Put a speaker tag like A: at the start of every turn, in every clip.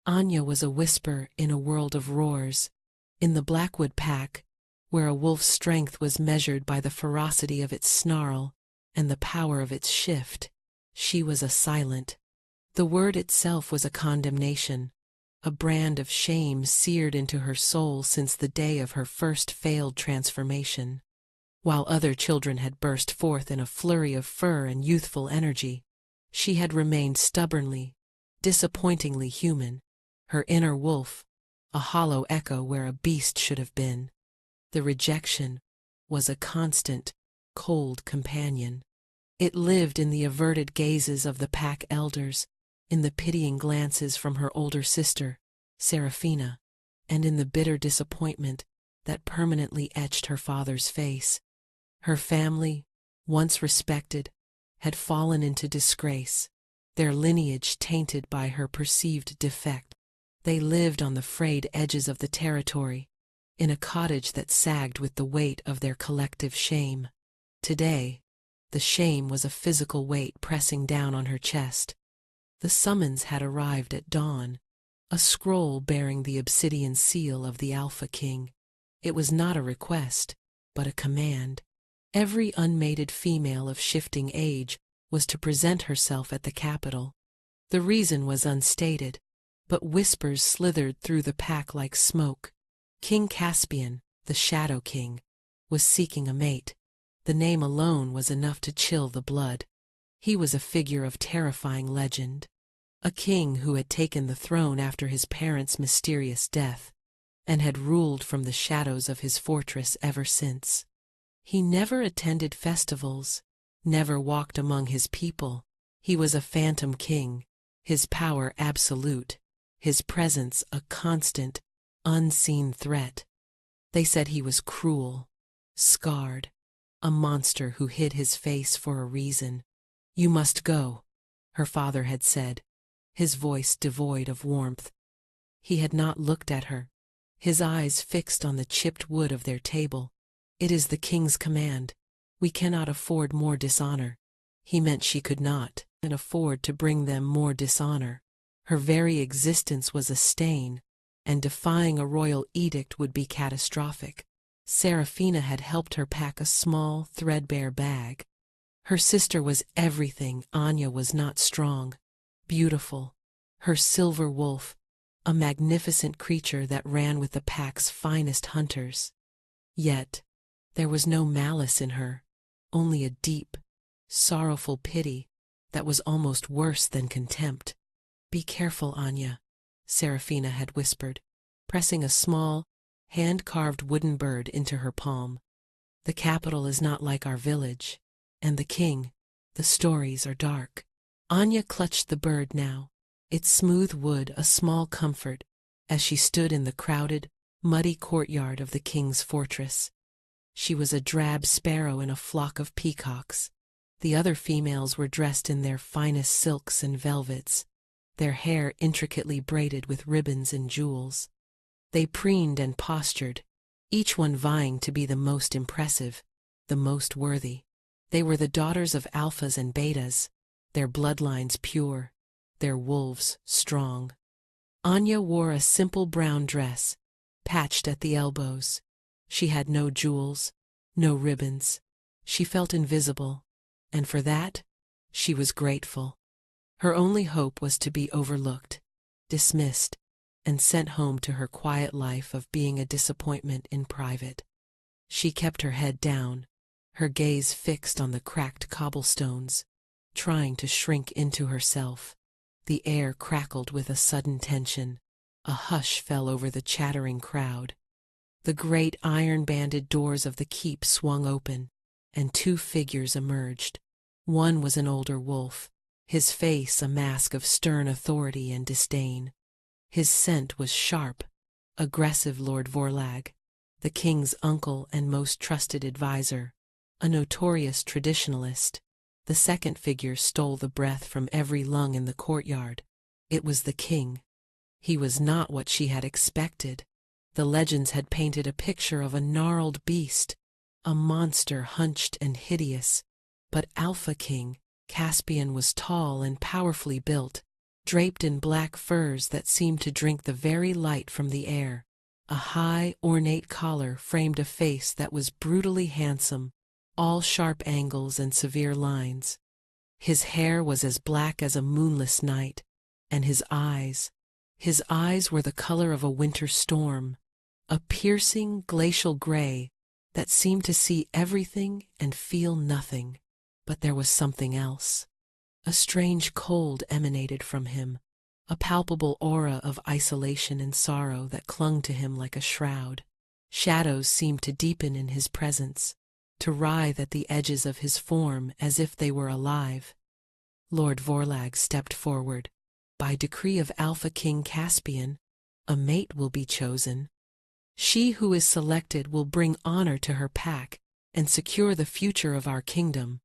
A: Anya was a whisper in a world of roars. In the Blackwood pack, where a wolf's strength was measured by the ferocity of its snarl and the power of its shift, she was a silent. The word itself was a condemnation, a brand of shame seared into her soul since the day of her first failed transformation. While other children had burst forth in a flurry of fur and youthful energy, she had remained stubbornly, disappointingly human, her inner wolf, a hollow echo where a beast should have been. The rejection was a constant, cold companion. It lived in the averted gazes of the pack elders, in the pitying glances from her older sister, Seraphina, and in the bitter disappointment that permanently etched her father's face. Her family, once respected, had fallen into disgrace, their lineage tainted by her perceived defect. They lived on the frayed edges of the territory, in a cottage that sagged with the weight of their collective shame. Today, the shame was a physical weight pressing down on her chest. The summons had arrived at dawn, a scroll bearing the obsidian seal of the Alpha King. It was not a request, but a command. Every unmated female of shifting age was to present herself at the capital. The reason was unstated, but whispers slithered through the pack like smoke. King Caspian, the Shadow King, was seeking a mate. The name alone was enough to chill the blood. He was a figure of terrifying legend, a king who had taken the throne after his parents' mysterious death, and had ruled from the shadows of his fortress ever since. He never attended festivals, never walked among his people. He was a phantom king, his power absolute, his presence a constant, unseen threat. They said he was cruel, scarred, a monster who hid his face for a reason. "You must go," her father had said, his voice devoid of warmth. He had not looked at her, his eyes fixed on the chipped wood of their table. "It is the king's command. We cannot afford more dishonor." He meant she could not afford to bring them more dishonor. Her very existence was a stain, and defying a royal edict would be catastrophic. Seraphina had helped her pack a small, threadbare bag. Her sister was everything. Anya was not strong, beautiful. Her silver wolf, a magnificent creature that ran with the pack's finest hunters. Yet, there was no malice in her, only a deep, sorrowful pity that was almost worse than contempt. "Be careful, Anya," Seraphina had whispered, pressing a small, hand-carved wooden bird into her palm. "The capital is not like our village, and the king, the stories are dark." Anya clutched the bird now, its smooth wood a small comfort, as she stood in the crowded, muddy courtyard of the king's fortress. She was a drab sparrow in a flock of peacocks. The other females were dressed in their finest silks and velvets, their hair intricately braided with ribbons and jewels. They preened and postured, each one vying to be the most impressive, the most worthy. They were the daughters of alphas and betas, their bloodlines pure, their wolves strong. Anya wore a simple brown dress, patched at the elbows. She had no jewels, no ribbons. She felt invisible, and for that, she was grateful. Her only hope was to be overlooked, dismissed, and sent home to her quiet life of being a disappointment in private. She kept her head down, her gaze fixed on the cracked cobblestones, trying to shrink into herself. The air crackled with a sudden tension. A hush fell over the chattering crowd. The great iron-banded doors of the keep swung open, and two figures emerged. One was an older wolf, his face a mask of stern authority and disdain. His scent was sharp, aggressive. Lord Vorlag, the king's uncle and most trusted advisor, a notorious traditionalist. The second figure stole the breath from every lung in the courtyard. It was the king. He was not what she had expected. The legends had painted a picture of a gnarled beast, a monster hunched and hideous. But Alpha King Caspian was tall and powerfully built, draped in black furs that seemed to drink the very light from the air. A high, ornate collar framed a face that was brutally handsome, all sharp angles and severe lines. His hair was as black as a moonless night, and his eyes were the color of a winter storm, a piercing glacial gray that seemed to see everything and feel nothing. But there was something else. A strange cold emanated from him, a palpable aura of isolation and sorrow that clung to him like a shroud. Shadows seemed to deepen in his presence, to writhe at the edges of his form as if they were alive. Lord Vorlag stepped forward. By decree of Alpha King Caspian, a mate will be chosen. She who is selected will bring honor to her pack and secure the future of our kingdom.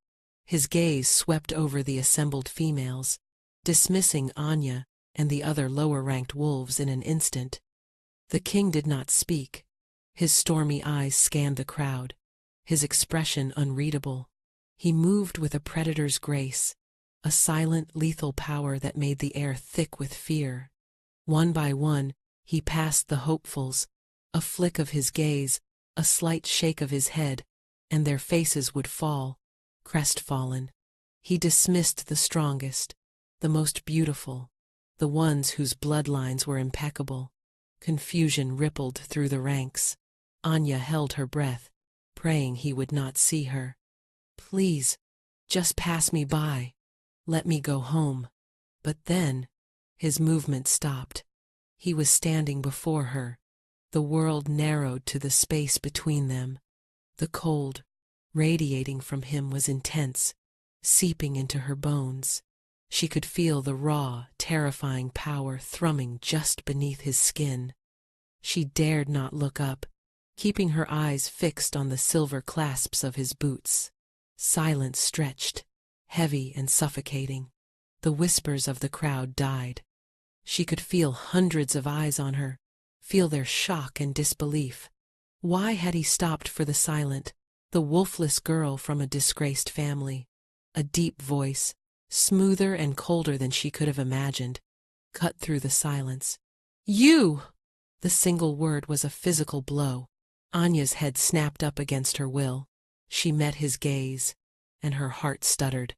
A: His gaze swept over the assembled females, dismissing Anya and the other lower-ranked wolves in an instant. The king did not speak. His stormy eyes scanned the crowd, his expression unreadable. He moved with a predator's grace, a silent, lethal power that made the air thick with fear. One by one, he passed the hopefuls, a flick of his gaze, a slight shake of his head, and their faces would fall, crestfallen. He dismissed the strongest, the most beautiful, the ones whose bloodlines were impeccable. Confusion rippled through the ranks. Anya held her breath, praying he would not see her. "Please, just pass me by. Let me go home." But then, his movement stopped. He was standing before her. The world narrowed to the space between them. The cold, radiating from him, was intense, seeping into her bones. She could feel the raw, terrifying power thrumming just beneath his skin. She dared not look up, keeping her eyes fixed on the silver clasps of his boots. Silence stretched, heavy and suffocating. The whispers of the crowd died. She could feel hundreds of eyes on her, feel their shock and disbelief. Why had he stopped for the silent, the wolfless girl from a disgraced family? A deep voice, smoother and colder than she could have imagined, cut through the silence. "You!" The single word was a physical blow. Anya's head snapped up against her will. She met his gaze, and her heart stuttered.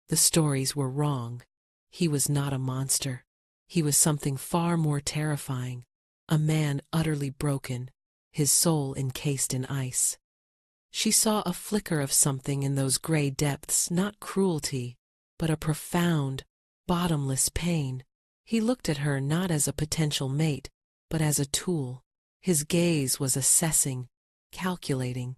A: The stories were wrong. He was not a monster. He was something far more terrifying, a man utterly broken, his soul encased in ice. She saw a flicker of something in those gray depths, not cruelty, but a profound, bottomless pain. He looked at her not as a potential mate, but as a tool. His gaze was assessing, calculating.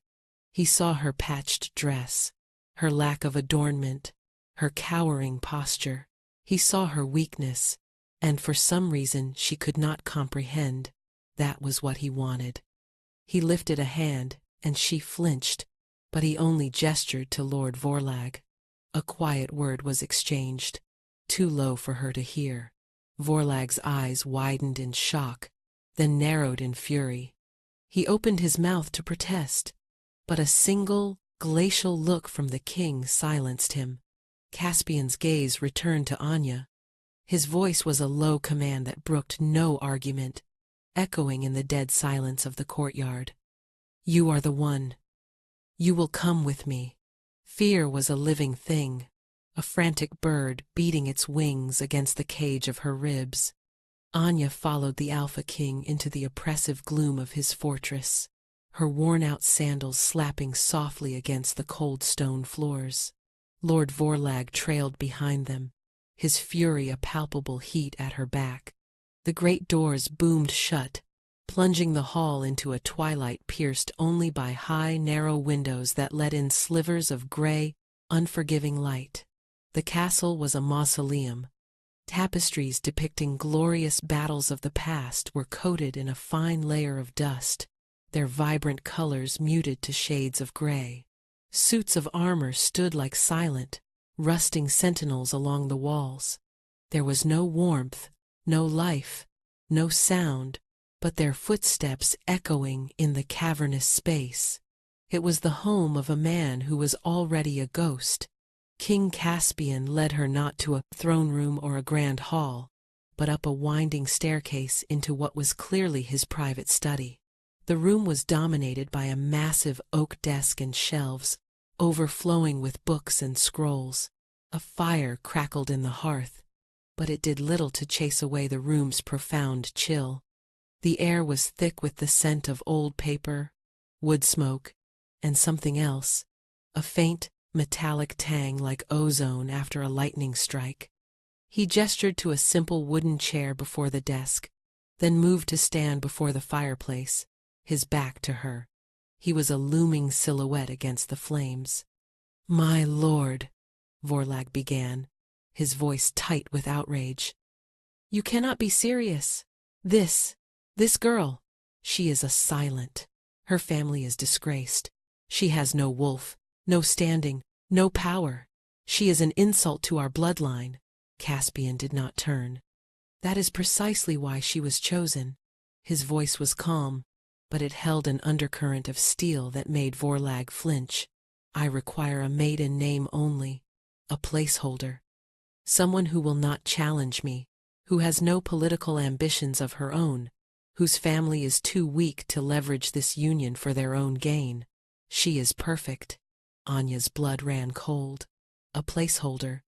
A: He saw her patched dress, her lack of adornment, her cowering posture. He saw her weakness, and for some reason she could not comprehend. That was what he wanted. He lifted a hand, and she flinched, but he only gestured to Lord Vorlag. A quiet word was exchanged, too low for her to hear. Vorlag's eyes widened in shock, then narrowed in fury. He opened his mouth to protest, but a single, glacial look from the king silenced him. Caspian's gaze returned to Anya. His voice was a low command that brooked no argument, echoing in the dead silence of the courtyard. "You are the one. You will come with me." Fear was a living thing, a frantic bird beating its wings against the cage of her ribs. Anya followed the Alpha King into the oppressive gloom of his fortress, her worn-out sandals slapping softly against the cold stone floors. Lord Vorlag trailed behind them, his fury a palpable heat at her back. The great doors boomed shut, plunging the hall into a twilight pierced only by high, narrow windows that let in slivers of gray, unforgiving light. The castle was a mausoleum. Tapestries depicting glorious battles of the past were coated in a fine layer of dust, their vibrant colors muted to shades of gray. Suits of armor stood like silent, rusting sentinels along the walls. There was no warmth, no life, no sound, but their footsteps echoing in the cavernous space. It was the home of a man who was already a ghost, King Caspian led her not to a throne room or a grand hall, but up a winding staircase into what was clearly his private study. The room was dominated by a massive oak desk and shelves, overflowing with books and scrolls. A fire crackled in the hearth, but it did little to chase away the room's profound chill. The air was thick with the scent of old paper, wood smoke, and something else, a faint, metallic tang like ozone after a lightning strike. He gestured to a simple wooden chair before the desk, then moved to stand before the fireplace, his back to her. He was a looming silhouette against the flames. "My lord," Vorlag began, his voice tight with outrage. "You cannot be serious. This girl, she is a silent. Her family is disgraced. She has no wolf, no standing, no power. She is an insult to our bloodline." Caspian did not turn. "That is precisely why she was chosen." His voice was calm, but it held an undercurrent of steel that made Vorlag flinch. "I require a maiden name only, a placeholder. Someone who will not challenge me, who has no political ambitions of her own, whose family is too weak to leverage this union for their own gain. She is perfect." Anya's blood ran cold. A placeholder,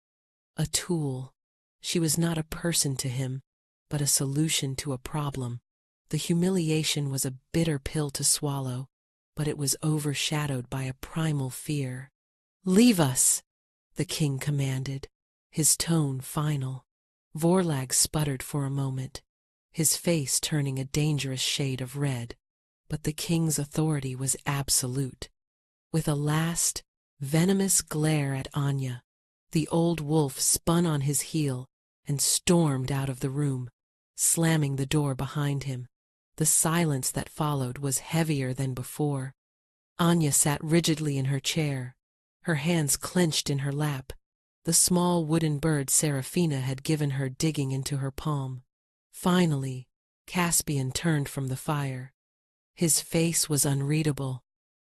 A: a tool. She was not a person to him, but a solution to a problem. The humiliation was a bitter pill to swallow, but it was overshadowed by a primal fear. "Leave us," the king commanded, his tone final. Vorlag sputtered for a moment, his face turning a dangerous shade of red, but the king's authority was absolute. With a last, venomous glare at Anya, the old wolf spun on his heel and stormed out of the room, slamming the door behind him. The silence that followed was heavier than before. Anya sat rigidly in her chair, her hands clenched in her lap, the small wooden bird Seraphina had given her digging into her palm. Finally, Caspian turned from the fire. His face was unreadable,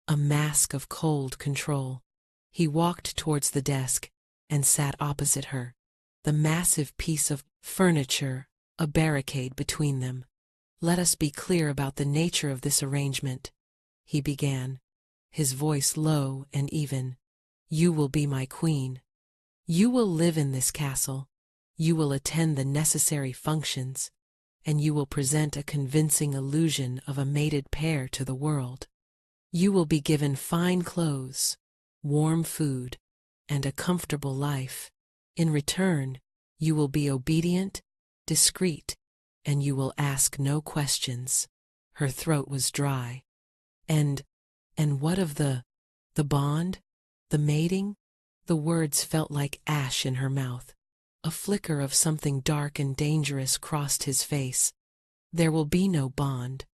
A: a mask of cold control. He walked towards the desk and sat opposite her, the massive piece of furniture a barricade between them. "Let us be clear about the nature of this arrangement," he began, his voice low and even. "You will be my queen. You will live in this castle. You will attend the necessary functions, and you will present a convincing illusion of a mated pair to the world. You will be given fine clothes, warm food, and a comfortable life. In return, you will be obedient, discreet, and you will ask no questions." Her throat was dry. And what of the bond? The mating? The words felt like ash in her mouth. A flicker of something dark and dangerous crossed his face. "There will be no bond.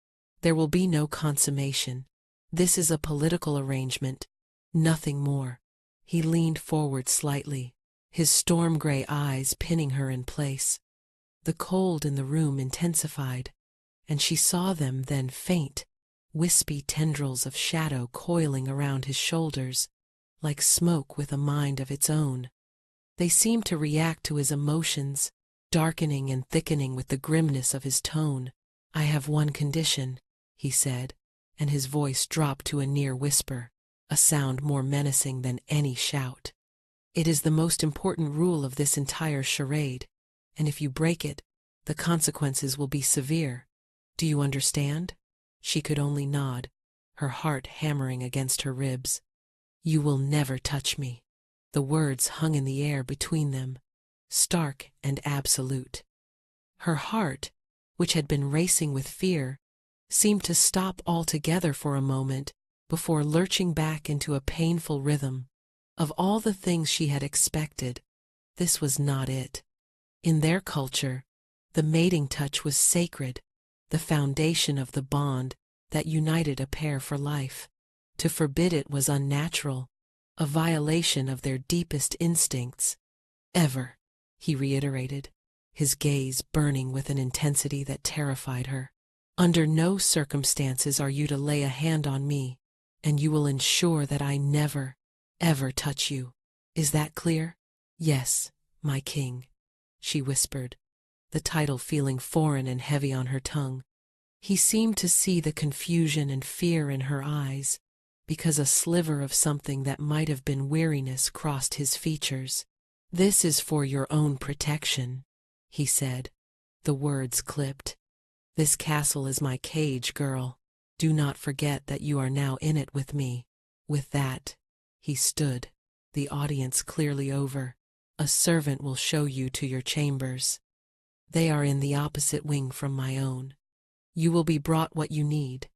A: There will be no consummation. This is a political arrangement, nothing more." He leaned forward slightly, his storm-gray eyes pinning her in place. The cold in the room intensified, and she saw them then faint, wispy tendrils of shadow coiling around his shoulders, like smoke with a mind of its own. They seemed to react to his emotions, darkening and thickening with the grimness of his tone. "I have one condition," he said, and his voice dropped to a near whisper, a sound more menacing than any shout. "It is the most important rule of this entire charade, and if you break it, the consequences will be severe. Do you understand?" She could only nod, her heart hammering against her ribs. "You will never touch me." The words hung in the air between them, stark and absolute. Her heart, which had been racing with fear, seemed to stop altogether for a moment before lurching back into a painful rhythm. Of all the things she had expected, this was not it. In their culture, the mating touch was sacred, the foundation of the bond that united a pair for life. To forbid it was unnatural, a violation of their deepest instincts. "Ever," he reiterated, his gaze burning with an intensity that terrified her. "Under no circumstances are you to lay a hand on me, and you will ensure that I never, ever touch you." Is that clear? Yes, my king, she whispered, the title feeling foreign and heavy on her tongue. He seemed to see the confusion and fear in her eyes, because a sliver of something that might have been weariness crossed his features. This is for your own protection, he said, the words clipped. This castle is my cage, girl. Do not forget that you are now in it with me. With that, he stood, the audience clearly over. A servant will show you to your chambers. They are in the opposite wing from my own. You will be brought what you need.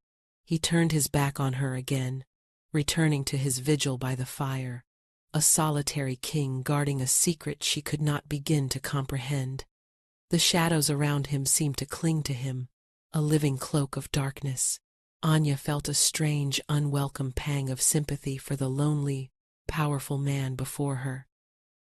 A: He turned his back on her again, returning to his vigil by the fire, a solitary king guarding a secret she could not begin to comprehend. The shadows around him seemed to cling to him, a living cloak of darkness. Anya felt a strange, unwelcome pang of sympathy for the lonely, powerful man before her.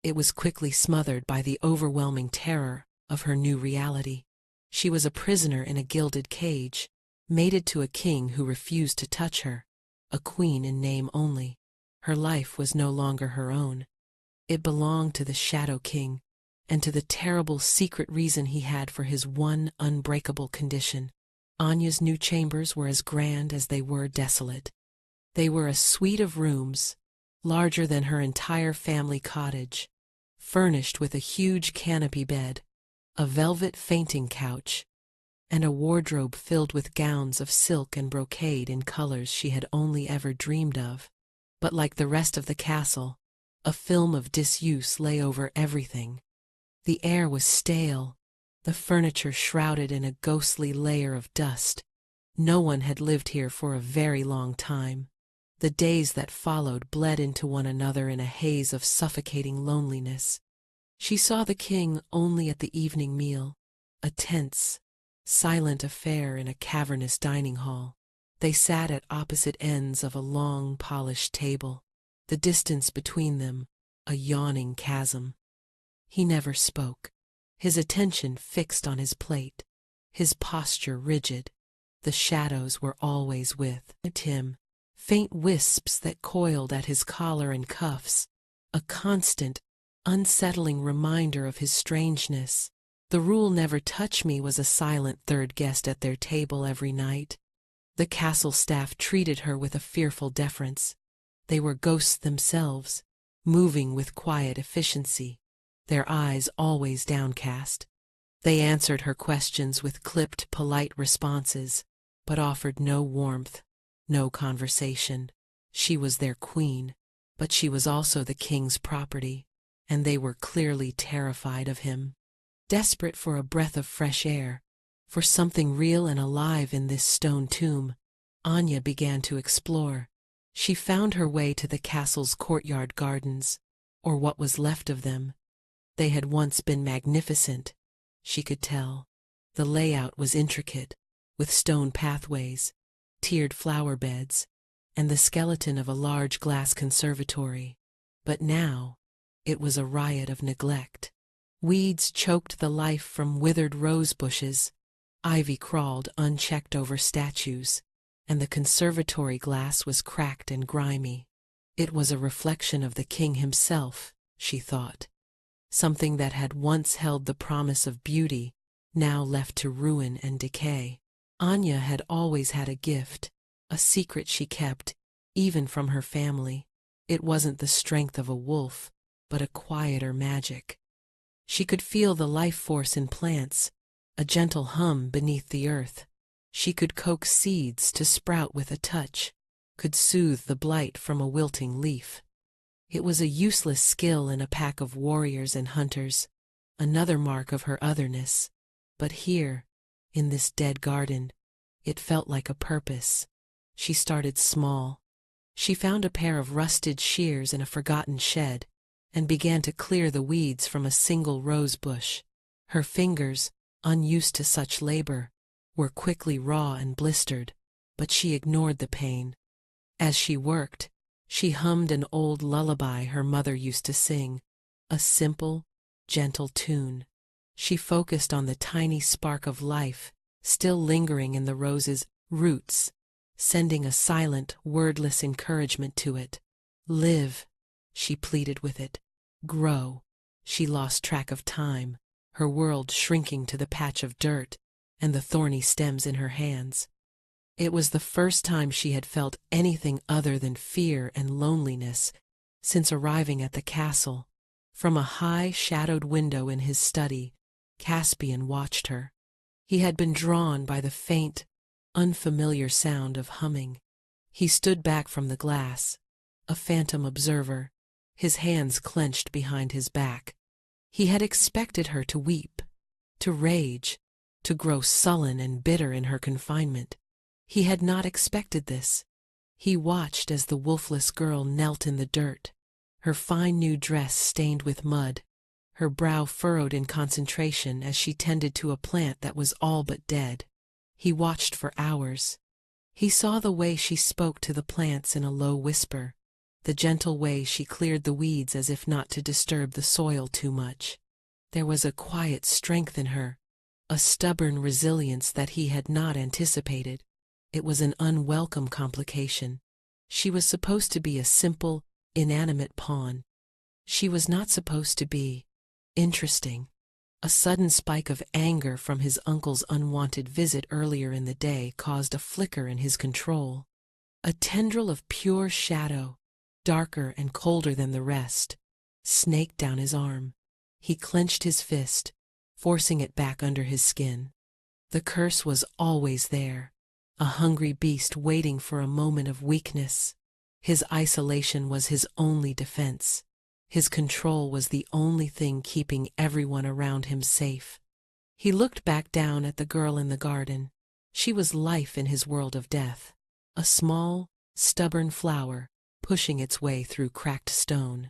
A: It was quickly smothered by the overwhelming terror of her new reality. She was a prisoner in a gilded cage, mated to a king who refused to touch her, a queen in name only. Her life was no longer her own. It belonged to the Shadow King, and to the terrible secret reason he had for his one unbreakable condition. Anya's new chambers were as grand as they were desolate. They were a suite of rooms, larger than her entire family cottage, furnished with a huge canopy bed, a velvet fainting couch, and a wardrobe filled with gowns of silk and brocade in colors she had only ever dreamed of. But like the rest of the castle, a film of disuse lay over everything. The air was stale, the furniture shrouded in a ghostly layer of dust. No one had lived here for a very long time. The days that followed bled into one another in a haze of suffocating loneliness. She saw the king only at the evening meal, a tense, silent affair in a cavernous dining hall. They sat at opposite ends of a long, polished table, the distance between them a yawning chasm. He never spoke, his attention fixed on his plate, his posture rigid. The shadows were always with him, faint wisps that coiled at his collar and cuffs, a constant, unsettling reminder of his strangeness. The rule never touch me was a silent third guest at their table every night. The castle staff treated her with a fearful deference. They were ghosts themselves, moving with quiet efficiency, their eyes always downcast. They answered her questions with clipped, polite responses, but offered no warmth, no conversation. She was their queen, but she was also the king's property, and they were clearly terrified of him. Desperate for a breath of fresh air, for something real and alive in this stone tomb, Anya began to explore. She found her way to the castle's courtyard gardens, or what was left of them. They had once been magnificent, she could tell. The layout was intricate, with stone pathways, tiered flower beds, and the skeleton of a large glass conservatory. But now, it was a riot of neglect. Weeds choked the life from withered rose bushes, ivy crawled unchecked over statues, and the conservatory glass was cracked and grimy. It was a reflection of the king himself, she thought. Something that had once held the promise of beauty, now left to ruin and decay. Anya had always had a gift, a secret she kept, even from her family. It wasn't the strength of a wolf, but a quieter magic. She could feel the life force in plants, a gentle hum beneath the earth. She could coax seeds to sprout with a touch, could soothe the blight from a wilting leaf. It was a useless skill in a pack of warriors and hunters, another mark of her otherness. But here, in this dead garden, it felt like a purpose. She started small. She found a pair of rusted shears in a forgotten shed, and began to clear the weeds from a single rose bush. Her fingers, unused to such labor, were quickly raw and blistered, but she ignored the pain. As she worked, she hummed an old lullaby her mother used to sing, a simple, gentle tune. She focused on the tiny spark of life still lingering in the rose's roots, sending a silent, wordless encouragement to it. Live, she pleaded with it. Grow. She lost track of time, her world shrinking to the patch of dirt and the thorny stems in her hands. It was the first time she had felt anything other than fear and loneliness since arriving at the castle. From a high, shadowed window in his study, Caspian watched her. He had been drawn by the faint, unfamiliar sound of humming. He stood back from the glass, a phantom observer, his hands clenched behind his back. He had expected her to weep, to rage, to grow sullen and bitter in her confinement. He had not expected this. He watched as the wolfless girl knelt in the dirt, her fine new dress stained with mud, her brow furrowed in concentration as she tended to a plant that was all but dead. He watched for hours. He saw the way she spoke to the plants in a low whisper, the gentle way she cleared the weeds as if not to disturb the soil too much. There was a quiet strength in her, a stubborn resilience that he had not anticipated. It was an unwelcome complication. She was supposed to be a simple, inanimate pawn. She was not supposed to be interesting. A sudden spike of anger from his uncle's unwanted visit earlier in the day caused a flicker in his control. A tendril of pure shadow, darker and colder than the rest, snaked down his arm. He clenched his fist, forcing it back under his skin. The curse was always there, a hungry beast waiting for a moment of weakness. His isolation was his only defense. His control was the only thing keeping everyone around him safe. He looked back down at the girl in the garden. She was life in his world of death, a small, stubborn flower pushing its way through cracked stone.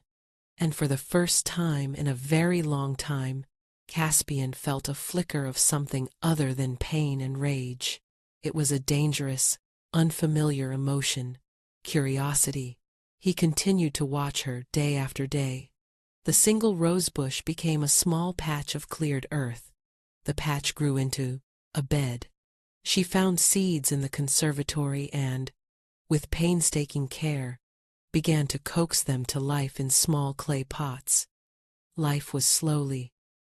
A: And for the first time in a very long time, Caspian felt a flicker of something other than pain and rage. It was a dangerous, unfamiliar emotion, curiosity. He continued to watch her day after day. The single rosebush became a small patch of cleared earth. The patch grew into a bed. She found seeds in the conservatory and, with painstaking care, began to coax them to life in small clay pots. Life was slowly,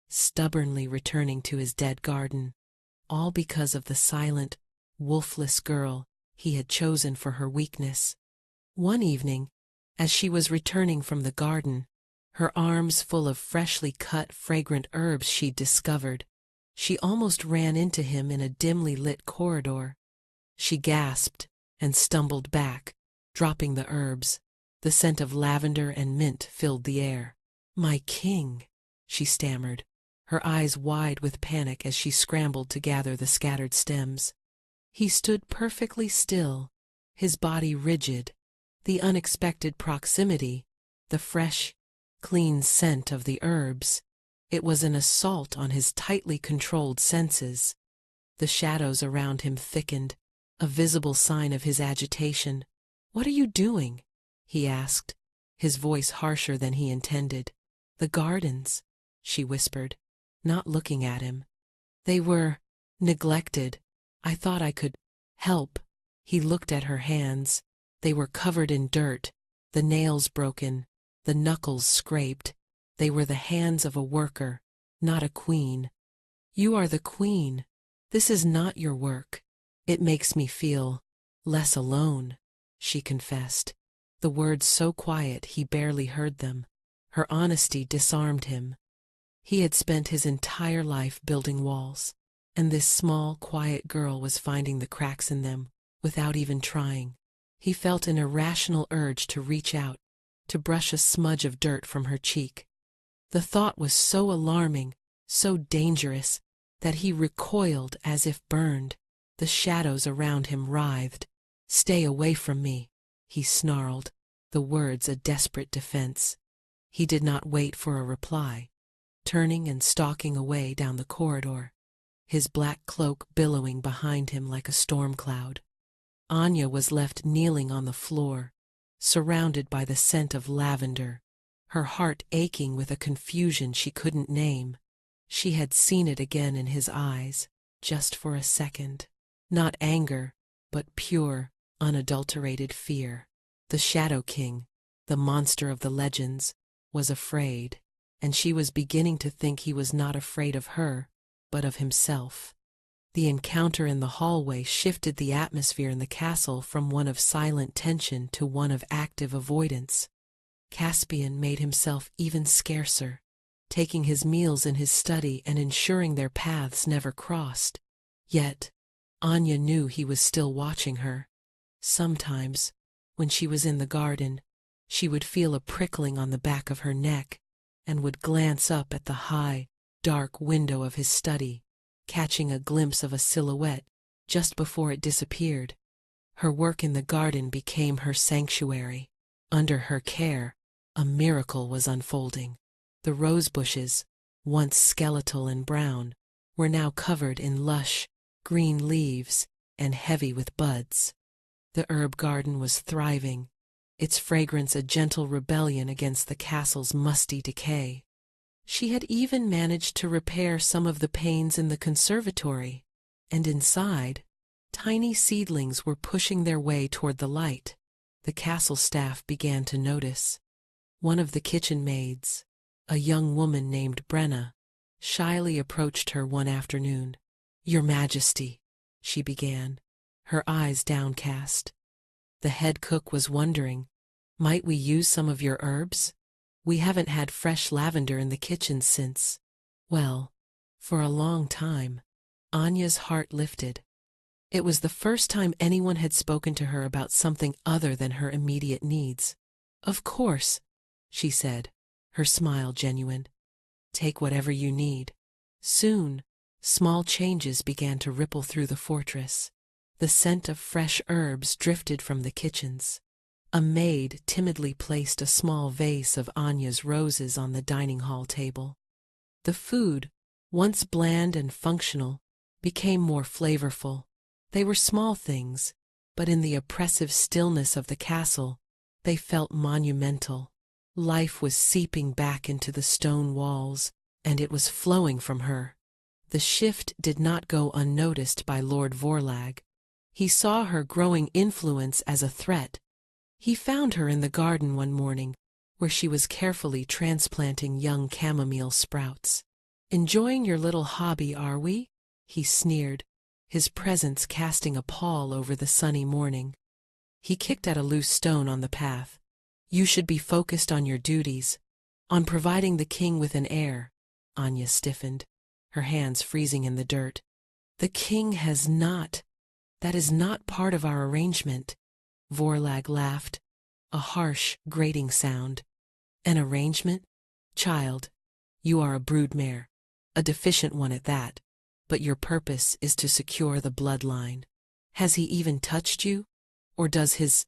A: stubbornly returning to his dead garden, all because of the silent, wolfless girl he had chosen for her weakness. One evening, as she was returning from the garden, her arms full of freshly cut, fragrant herbs she'd discovered, she almost ran into him in a dimly lit corridor. She gasped and stumbled back, dropping the herbs. The scent of lavender and mint filled the air. "My king," she stammered, her eyes wide with panic as she scrambled to gather the scattered stems. He stood perfectly still, his body rigid. The unexpected proximity, the fresh, clean scent of the herbs, it was an assault on his tightly controlled senses. The shadows around him thickened, a visible sign of his agitation. "What are you doing?" he asked, his voice harsher than he intended. "The gardens," she whispered, not looking at him. "They were neglected. I thought I could help." He looked at her hands. They were covered in dirt, the nails broken, the knuckles scraped. They were the hands of a worker, not a queen. "You are the queen. This is not your work. It makes me feel less alone," she confessed, the words so quiet he barely heard them. Her honesty disarmed him. He had spent his entire life building walls, and this small, quiet girl was finding the cracks in them without even trying. He felt an irrational urge to reach out, to brush a smudge of dirt from her cheek. The thought was so alarming, so dangerous, that he recoiled as if burned. The shadows around him writhed. "Stay away from me," he snarled, the words a desperate defense. He did not wait for a reply, turning and stalking away down the corridor, his black cloak billowing behind him like a storm cloud. Anya was left kneeling on the floor, surrounded by the scent of lavender, her heart aching with a confusion she couldn't name. She had seen it again in his eyes, just for a second. Not anger, but pure, unadulterated fear. The Shadow King, The monster of the legends was afraid, and she was beginning to think he was not afraid of her, but of himself. The encounter in the hallway shifted the atmosphere in the castle from one of silent tension to one of active avoidance. Caspian made himself even scarcer, taking his meals in his study and ensuring their paths never crossed. Yet, Anya knew he was still watching her. Sometimes, when she was in the garden, she would feel a prickling on the back of her neck and would glance up at the high, dark window of his study, catching a glimpse of a silhouette just before it disappeared. Her work in the garden became her sanctuary. Under her care, a miracle was unfolding. The rose bushes, once skeletal and brown, were now covered in lush, green leaves and heavy with buds. The herb garden was thriving, its fragrance a gentle rebellion against the castle's musty decay. She had even managed to repair some of the panes in the conservatory, and inside, tiny seedlings were pushing their way toward the light. The castle staff began to notice. One of the kitchen maids, a young woman named Brenna, shyly approached her one afternoon. "Your Majesty," she began, her eyes downcast. The head cook was wondering, "Might we use some of your herbs? We haven't had fresh lavender in the kitchen since, well, for a long time." Anya's heart lifted. It was the first time anyone had spoken to her about something other than her immediate needs. "Of course," she said, her smile genuine. "Take whatever you need." Soon, small changes began to ripple through the fortress. The scent of fresh herbs drifted from the kitchens. A maid timidly placed a small vase of Anya's roses on the dining hall table. The food, once bland and functional, became more flavorful. They were small things, but in the oppressive stillness of the castle, they felt monumental. Life was seeping back into the stone walls, and it was flowing from her. The shift did not go unnoticed by Lord Vorlag. He saw her growing influence as a threat. He found her in the garden one morning, where she was carefully transplanting young chamomile sprouts. "Enjoying your little hobby, are we?" he sneered, his presence casting a pall over the sunny morning. He kicked at a loose stone on the path. "You should be focused on your duties, on providing the king with an heir." Anya stiffened, her hands freezing in the dirt. "The king has not. That is not part of our arrangement." Vorlag laughed, a harsh, grating sound. "An arrangement? Child, you are a broodmare, a deficient one at that, but your purpose is to secure the bloodline. Has he even touched you? Or does his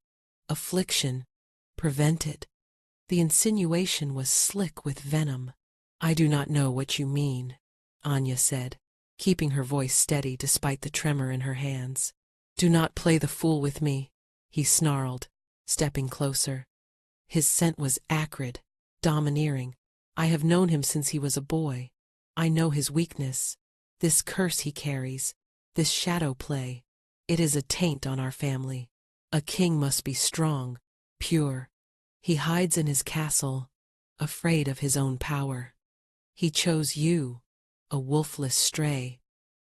A: affliction prevent it?" The insinuation was slick with venom. "I do not know what you mean," Anya said, keeping her voice steady despite the tremor in her hands. "Do not play the fool with me," he snarled, stepping closer. His scent was acrid, domineering. "I have known him since he was a boy. I know his weakness. This curse he carries, this shadow play. It is a taint on our family. A king must be strong, pure. He hides in his castle, afraid of his own power. He chose you, a wolfless stray,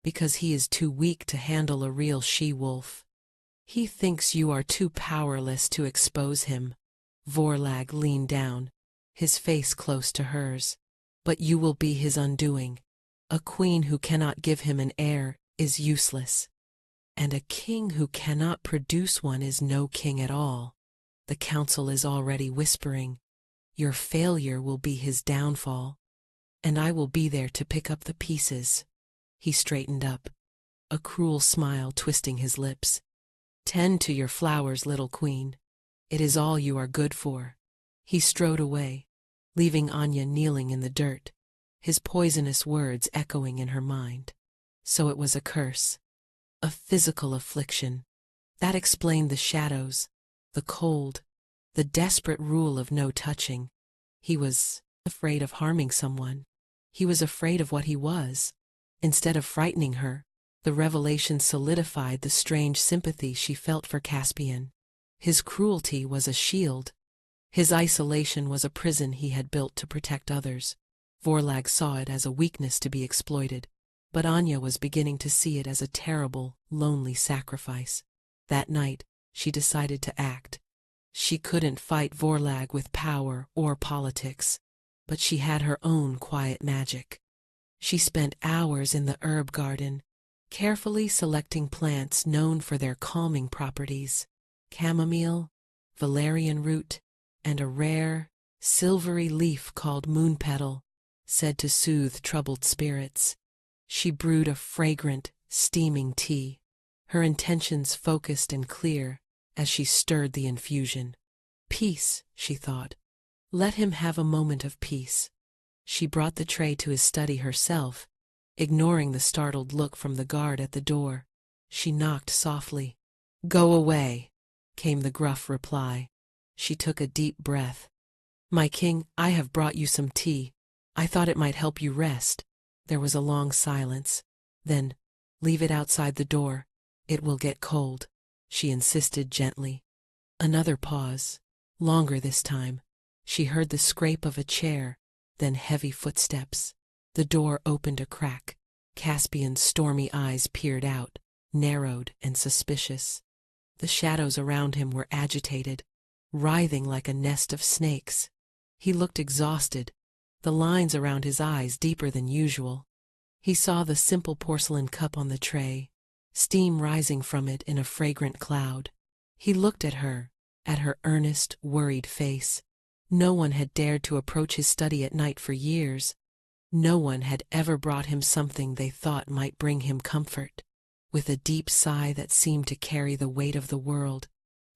A: because he is too weak to handle a real she-wolf. He thinks you are too powerless to expose him." Vorlag leaned down, his face close to hers. "But you will be his undoing. A queen who cannot give him an heir is useless. And a king who cannot produce one is no king at all. The council is already whispering, your failure will be his downfall. And I will be there to pick up the pieces." He straightened up, a cruel smile twisting his lips. "Tend to your flowers, little queen. It is all you are good for." He strode away, leaving Anya kneeling in the dirt, his poisonous words echoing in her mind. So it was a curse, a physical affliction. That explained the shadows, the cold, the desperate rule of no touching. He was afraid of harming someone. He was afraid of what he was. Instead of frightening her, the revelation solidified the strange sympathy she felt for Caspian. His cruelty was a shield. His isolation was a prison he had built to protect others. Vorlag saw it as a weakness to be exploited, but Anya was beginning to see it as a terrible, lonely sacrifice. That night, she decided to act. She couldn't fight Vorlag with power or politics, but she had her own quiet magic. She spent hours in the herb garden, carefully selecting plants known for their calming properties: chamomile, valerian root, and a rare, silvery leaf called moonpetal, said to soothe troubled spirits. She brewed a fragrant, steaming tea, her intentions focused and clear as she stirred the infusion. Peace, she thought. Let him have a moment of peace. She brought the tray to his study herself, ignoring the startled look from the guard at the door. She knocked softly. "Go away," came the gruff reply. She took a deep breath. "My king, I have brought you some tea. I thought it might help you rest." There was a long silence. Then, "Leave it outside the door. It will get cold," she insisted gently. Another pause, longer this time. She heard the scrape of a chair, then heavy footsteps. The door opened a crack. Caspian's stormy eyes peered out, narrowed and suspicious. The shadows around him were agitated, writhing like a nest of snakes. He looked exhausted, the lines around his eyes deeper than usual. He saw the simple porcelain cup on the tray, steam rising from it in a fragrant cloud. He looked at her earnest, worried face. No one had dared to approach his study at night for years. No one had ever brought him something they thought might bring him comfort. With a deep sigh that seemed to carry the weight of the world,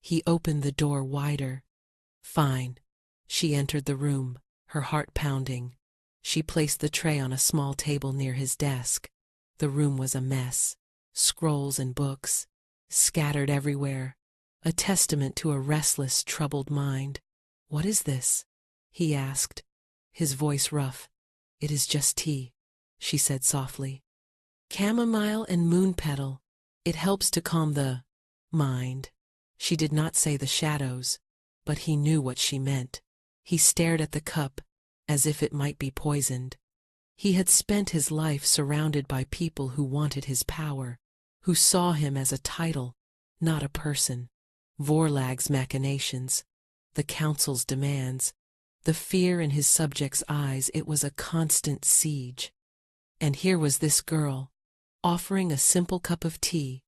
A: he opened the door wider. "Fine." She entered the room, her heart pounding. She placed the tray on a small table near his desk. The room was a mess, scrolls and books, scattered everywhere, a testament to a restless, troubled mind. "What is this?" he asked, his voice rough. "It is just tea," she said softly. "Chamomile and moonpetal. It helps to calm the mind." She did not say the shadows, but he knew what she meant. He stared at the cup, as if it might be poisoned. He had spent his life surrounded by people who wanted his power, who saw him as a title, not a person. Vorlag's machinations, the council's demands, the fear in his subjects' eyes, it was a constant siege. And here was this girl, offering a simple cup of tea,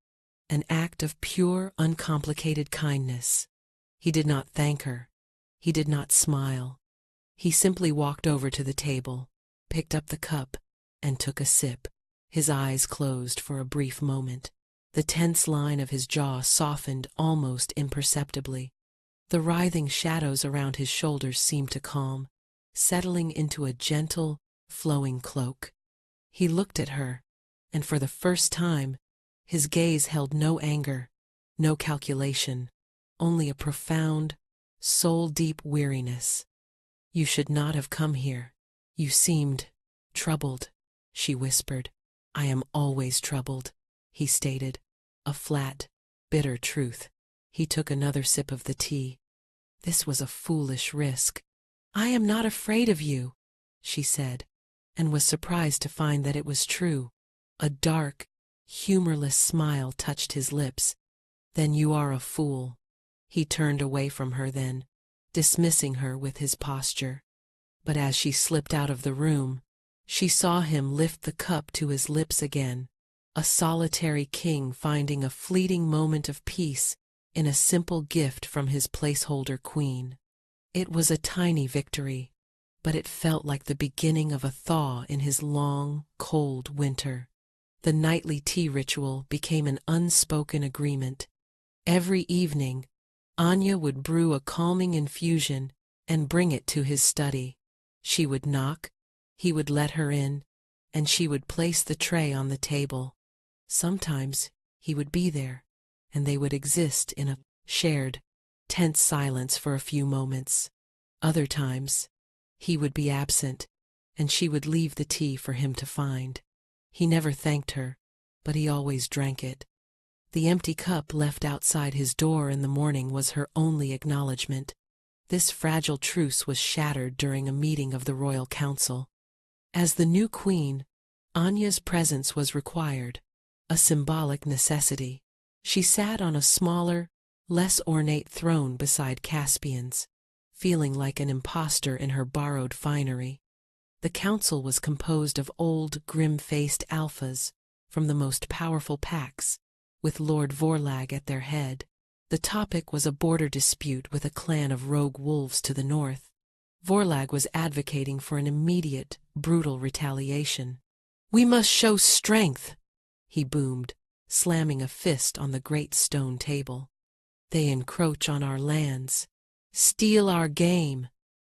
A: an act of pure, uncomplicated kindness. He did not thank her. He did not smile. He simply walked over to the table, picked up the cup, and took a sip. His eyes closed for a brief moment. The tense line of his jaw softened almost imperceptibly. The writhing shadows around his shoulders seemed to calm, settling into a gentle, flowing cloak. He looked at her, and for the first time, his gaze held no anger, no calculation, only a profound, soul-deep weariness. "You should not have come here. You seemed troubled," she whispered. "I am always troubled," he stated, a flat, bitter truth. He took another sip of the tea. This was a foolish risk. "I am not afraid of you," she said, and was surprised to find that it was true. A dark, humorless smile touched his lips. "Then you are a fool." He turned away from her then, dismissing her with his posture. But as she slipped out of the room, she saw him lift the cup to his lips again, a solitary king finding a fleeting moment of peace in a simple gift from his placeholder queen. It was a tiny victory, but it felt like the beginning of a thaw in his long, cold winter. The nightly tea ritual became an unspoken agreement. Every evening, Anya would brew a calming infusion and bring it to his study. She would knock, he would let her in, and she would place the tray on the table. Sometimes he would be there, and they would exist in a shared, tense silence for a few moments. Other times, he would be absent, and she would leave the tea for him to find. He never thanked her, but he always drank it. The empty cup left outside his door in the morning was her only acknowledgement. This fragile truce was shattered during a meeting of the royal council. As the new queen, Anya's presence was required, a symbolic necessity. She sat on a smaller, less ornate throne beside Caspian's, feeling like an impostor in her borrowed finery. The council was composed of old, grim-faced alphas from the most powerful packs, with Lord Vorlag at their head. The topic was a border dispute with a clan of rogue wolves to the north. Vorlag was advocating for an immediate, brutal retaliation. "We must show strength," he boomed, slamming a fist on the great stone table. "They encroach on our lands, steal our game.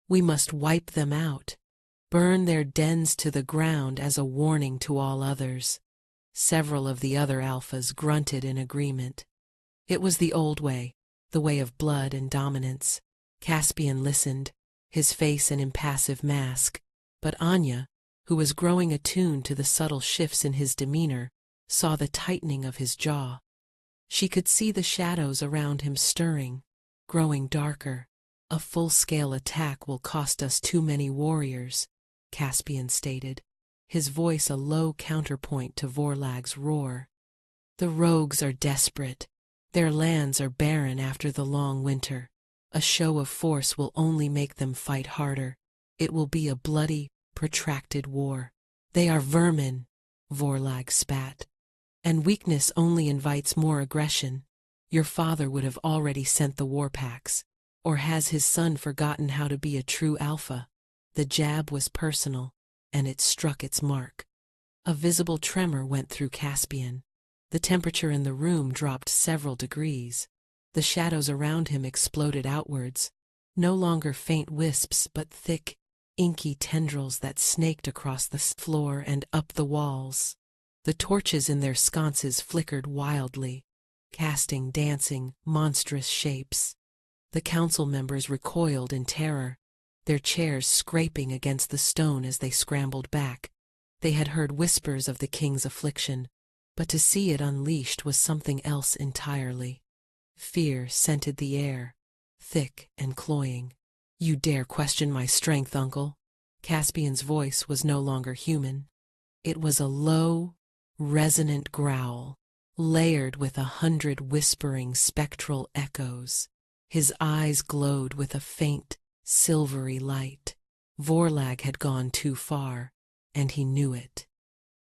A: We must wipe them out, burn their dens to the ground as a warning to all others." Several of the other alphas grunted in agreement. It was the old way, the way of blood and dominance. Caspian listened, his face an impassive mask, but Anya, who was growing attuned to the subtle shifts in his demeanor, saw the tightening of his jaw. She could see the shadows around him stirring, growing darker. "A full-scale attack will cost us too many warriors," Caspian stated, his voice a low counterpoint to Vorlag's roar. "The rogues are desperate. Their lands are barren after the long winter. A show of force will only make them fight harder. It will be a bloody, protracted war. They are vermin," Vorlag spat. "And weakness only invites more aggression. Your father would have already sent the war packs. Or has his son forgotten how to be a true alpha?" The jab was personal, and it struck its mark. A visible tremor went through Caspian. The temperature in the room dropped several degrees. The shadows around him exploded outwards, no longer faint wisps but thick, inky tendrils that snaked across the floor and up the walls. The torches in their sconces flickered wildly, casting dancing, monstrous shapes. The council members recoiled in terror, their chairs scraping against the stone as they scrambled back. They had heard whispers of the king's affliction, but to see it unleashed was something else entirely. Fear scented the air, thick and cloying. "You dare question my strength, uncle?" Caspian's voice was no longer human. It was a low, resonant growl, layered with 100 whispering spectral echoes. His eyes glowed with a faint, silvery light. Vorlag had gone too far, and he knew it.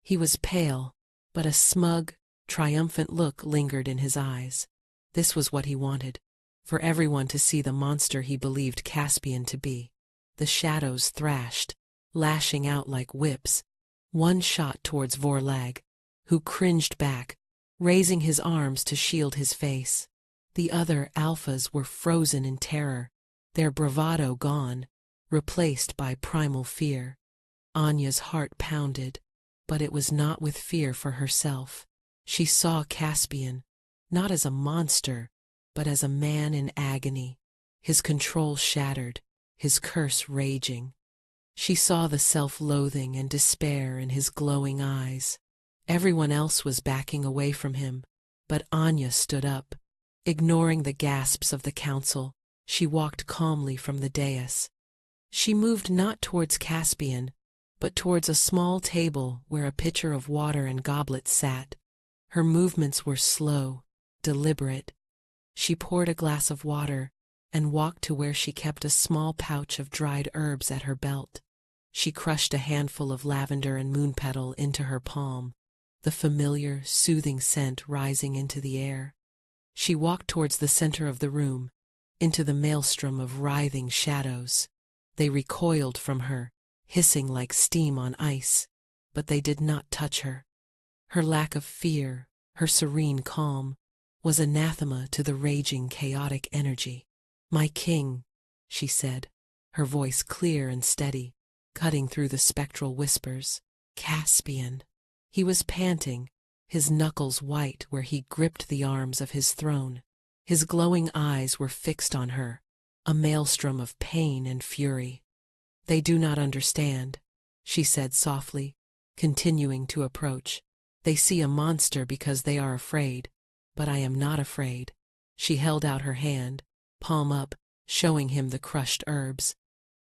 A: He was pale, but a smug, triumphant look lingered in his eyes. This was what he wanted, for everyone to see the monster he believed Caspian to be. The shadows thrashed, lashing out like whips. One shot towards Vorlag, who cringed back, raising his arms to shield his face. The other alphas were frozen in terror, their bravado gone, replaced by primal fear. Anya's heart pounded, but it was not with fear for herself. She saw Caspian, not as a monster, but as a man in agony, his control shattered, his curse raging. She saw the self-loathing and despair in his glowing eyes. Everyone else was backing away from him, but Anya stood up. Ignoring the gasps of the council, she walked calmly from the dais. She moved not towards Caspian, but towards a small table where a pitcher of water and goblets sat. Her movements were slow, deliberate. She poured a glass of water and walked to where she kept a small pouch of dried herbs at her belt. She crushed a handful of lavender and moonpetal into her palm, the familiar, soothing scent rising into the air. She walked towards the center of the room, into the maelstrom of writhing shadows. They recoiled from her, hissing like steam on ice, but they did not touch her. Her lack of fear, her serene calm, was anathema to the raging, chaotic energy. "My king," she said, her voice clear and steady, cutting through the spectral whispers. "Caspian." He was panting, his knuckles white where he gripped the arms of his throne. His glowing eyes were fixed on her, a maelstrom of pain and fury. "They do not understand," she said softly, continuing to approach. "They see a monster because they are afraid, but I am not afraid." She held out her hand, palm up, showing him the crushed herbs.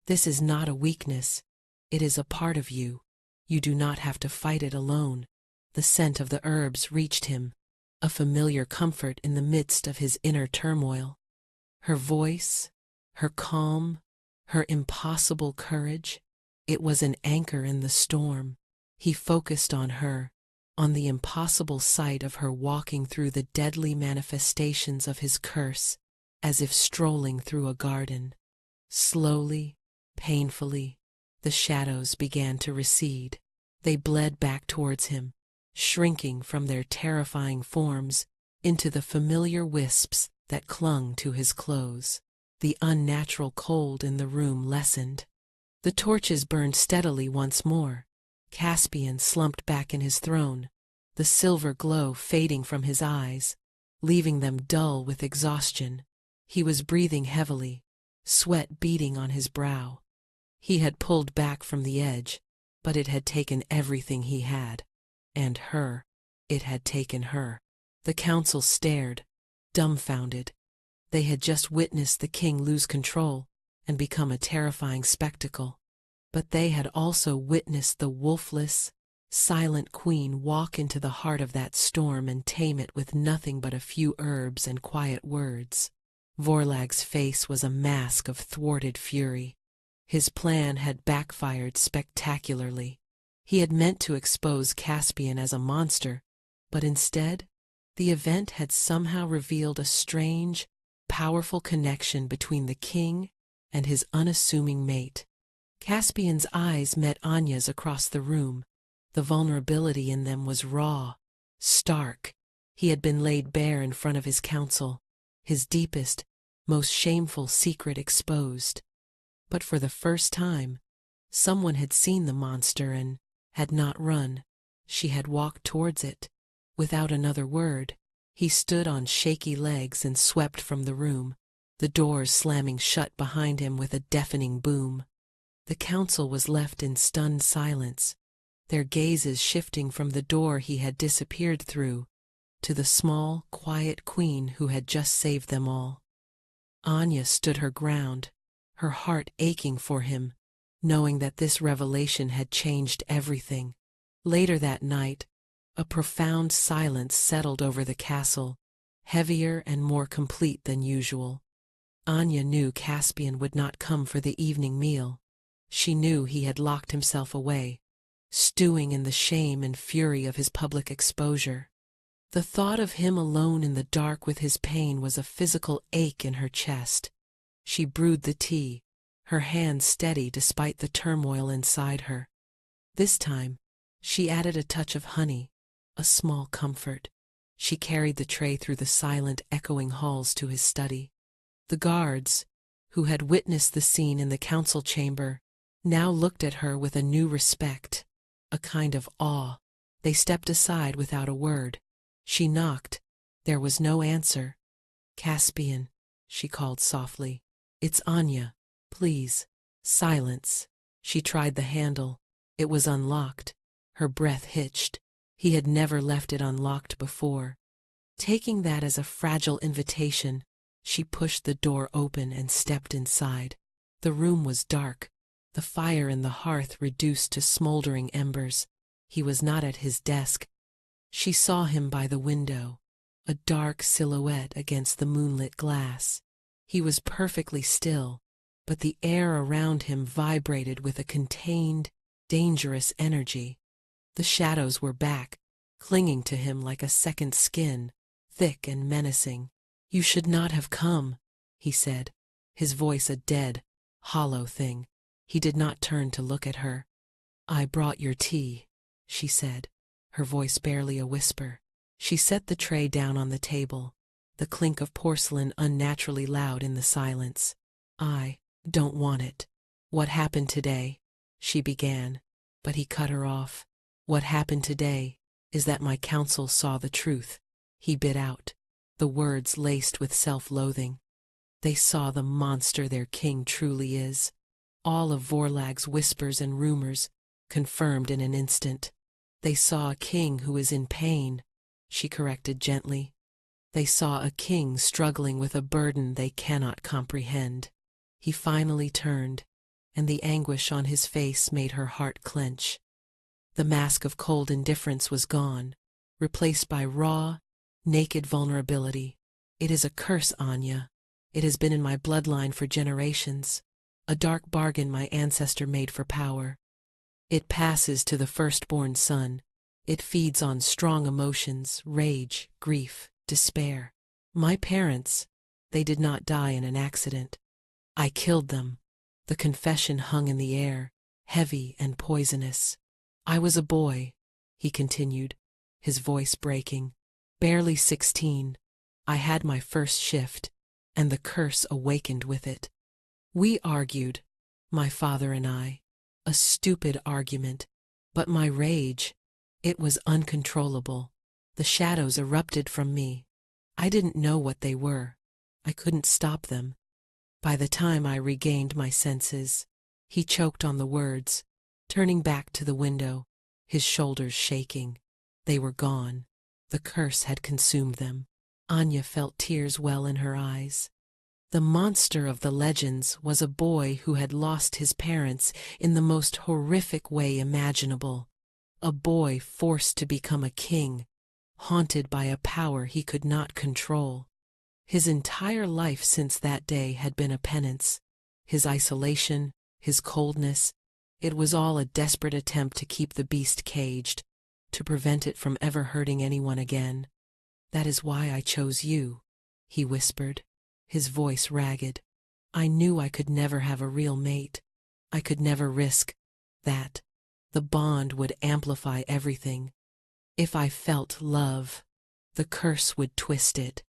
A: "This is not a weakness. It is a part of you. You do not have to fight it alone." The scent of the herbs reached him, a familiar comfort in the midst of his inner turmoil. Her voice, her calm, her impossible courage, it was an anchor in the storm. He focused on her, on the impossible sight of her walking through the deadly manifestations of his curse, as if strolling through a garden. Slowly, painfully, the shadows began to recede. They bled back towards him, shrinking from their terrifying forms into the familiar wisps that clung to his clothes. The unnatural cold in the room lessened. The torches burned steadily once more. Caspian slumped back in his throne, the silver glow fading from his eyes, leaving them dull with exhaustion. He was breathing heavily, sweat beading on his brow. He had pulled back from the edge, but it had taken everything he had. And her. It had taken her. The council stared, dumbfounded. They had just witnessed the king lose control and become a terrifying spectacle. But they had also witnessed the wolfless, silent queen walk into the heart of that storm and tame it with nothing but a few herbs and quiet words. Vorlag's face was a mask of thwarted fury. His plan had backfired spectacularly. He had meant to expose Caspian as a monster, but instead, the event had somehow revealed a strange, powerful connection between the king and his unassuming mate. Caspian's eyes met Anya's across the room. The vulnerability in them was raw, stark. He had been laid bare in front of his council, his deepest, most shameful secret exposed. But for the first time, someone had seen the monster and had not run. She had walked towards it. Without another word, he stood on shaky legs and swept from the room, the doors slamming shut behind him with a deafening boom. The council was left in stunned silence, their gazes shifting from the door he had disappeared through to the small, quiet queen who had just saved them all. Anya stood her ground, her heart aching for him, knowing that this revelation had changed everything. Later that night, a profound silence settled over the castle, heavier and more complete than usual. Anya knew Caspian would not come for the evening meal. She knew he had locked himself away, stewing in the shame and fury of his public exposure. The thought of him alone in the dark with his pain was a physical ache in her chest. She brewed the tea, her hands steady despite the turmoil inside her. This time, she added a touch of honey, a small comfort. She carried the tray through the silent, echoing halls to his study. The guards, who had witnessed the scene in the council chamber, now looked at her with a new respect, a kind of awe. They stepped aside without a word. She knocked. There was no answer. "Caspian," she called softly. "It's Anya. Please." Silence. She tried the handle. It was unlocked. Her breath hitched. He had never left it unlocked before. Taking that as a fragile invitation, she pushed the door open and stepped inside. The room was dark, the fire in the hearth reduced to smoldering embers. He was not at his desk. She saw him by the window, a dark silhouette against the moonlit glass. He was perfectly still, but the air around him vibrated with a contained, dangerous energy. The shadows were back, clinging to him like a second skin, thick and menacing. "You should not have come," he said, his voice a dead, hollow thing. He did not turn to look at her. "I brought your tea," she said, her voice barely a whisper. She set the tray down on the table, the clink of porcelain unnaturally loud in the silence. "I don't want it." "What happened today?" she began, but he cut her off. "What happened today is that my council saw the truth," he bit out, the words laced with self-loathing. "They saw the monster their king truly is." All of Vorlag's whispers and rumors confirmed in an instant. "They saw a king who is in pain," she corrected gently. They saw a king struggling with a burden they cannot comprehend. He finally turned, and the anguish on his face made her heart clench. The mask of cold indifference was gone, replaced by raw, naked vulnerability. "It is a curse, Anya. It has been in my bloodline for generations, a dark bargain my ancestor made for power. It passes to the firstborn son. It feeds on strong emotions, rage, grief, despair. My parents, they did not die in an accident. I killed them." The confession hung in the air, heavy and poisonous. "I was a boy," he continued, his voice breaking, "barely 16. I had my first shift, and the curse awakened with it. We argued, my father and I, a stupid argument, but my rage, it was uncontrollable. The shadows erupted from me. I didn't know what they were. I couldn't stop them. By the time I regained my senses," he choked on the words, turning back to the window, his shoulders shaking. They were gone. The curse had consumed them. Anya felt tears well in her eyes. The monster of the legends was a boy who had lost his parents in the most horrific way imaginable. A boy forced to become a king, haunted by a power he could not control. His entire life since that day had been a penance. His isolation, his coldness, it was all a desperate attempt to keep the beast caged, to prevent it from ever hurting anyone again. "That is why I chose you," he whispered, his voice ragged. "I knew I could never have a real mate. I could never risk that. The bond would amplify everything. If I felt love, the curse would twist it.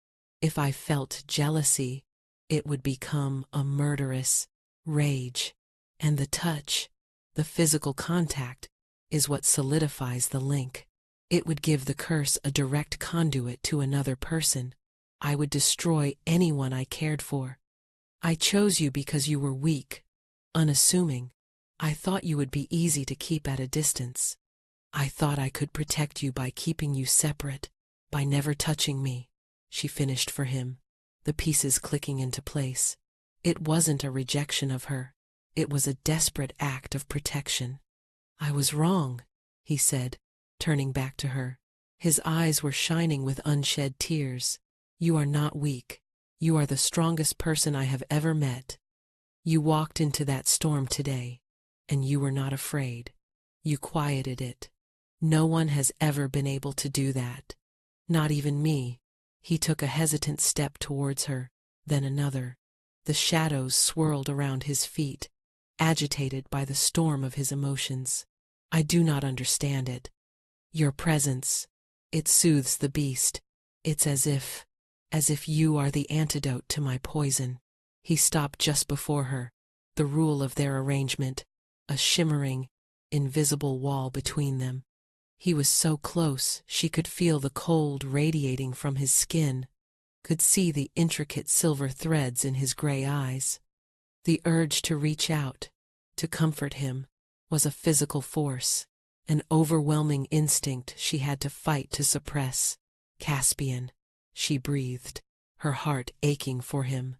A: If I felt jealousy, it would become a murderous rage. And the touch, the physical contact, is what solidifies the link. It would give the curse a direct conduit to another person. I would destroy anyone I cared for. I chose you because you were weak, unassuming. I thought you would be easy to keep at a distance. I thought I could protect you by keeping you separate, by never touching me," she finished for him, the pieces clicking into place. It wasn't a rejection of her. It was a desperate act of protection. "I was wrong," he said, turning back to her. His eyes were shining with unshed tears. "You are not weak. You are the strongest person I have ever met. You walked into that storm today, and you were not afraid. You quieted it. No one has ever been able to do that. Not even me." He took a hesitant step towards her, then another. The shadows swirled around his feet, agitated by the storm of his emotions. "I do not understand it. Your presence, it soothes the beast. It's as if you are the antidote to my poison." He stopped just before her, the rule of their arrangement, a shimmering, invisible wall between them. He was so close she could feel the cold radiating from his skin, could see the intricate silver threads in his gray eyes. The urge to reach out, to comfort him, was a physical force, an overwhelming instinct she had to fight to suppress. "Caspian," she breathed, her heart aching for him.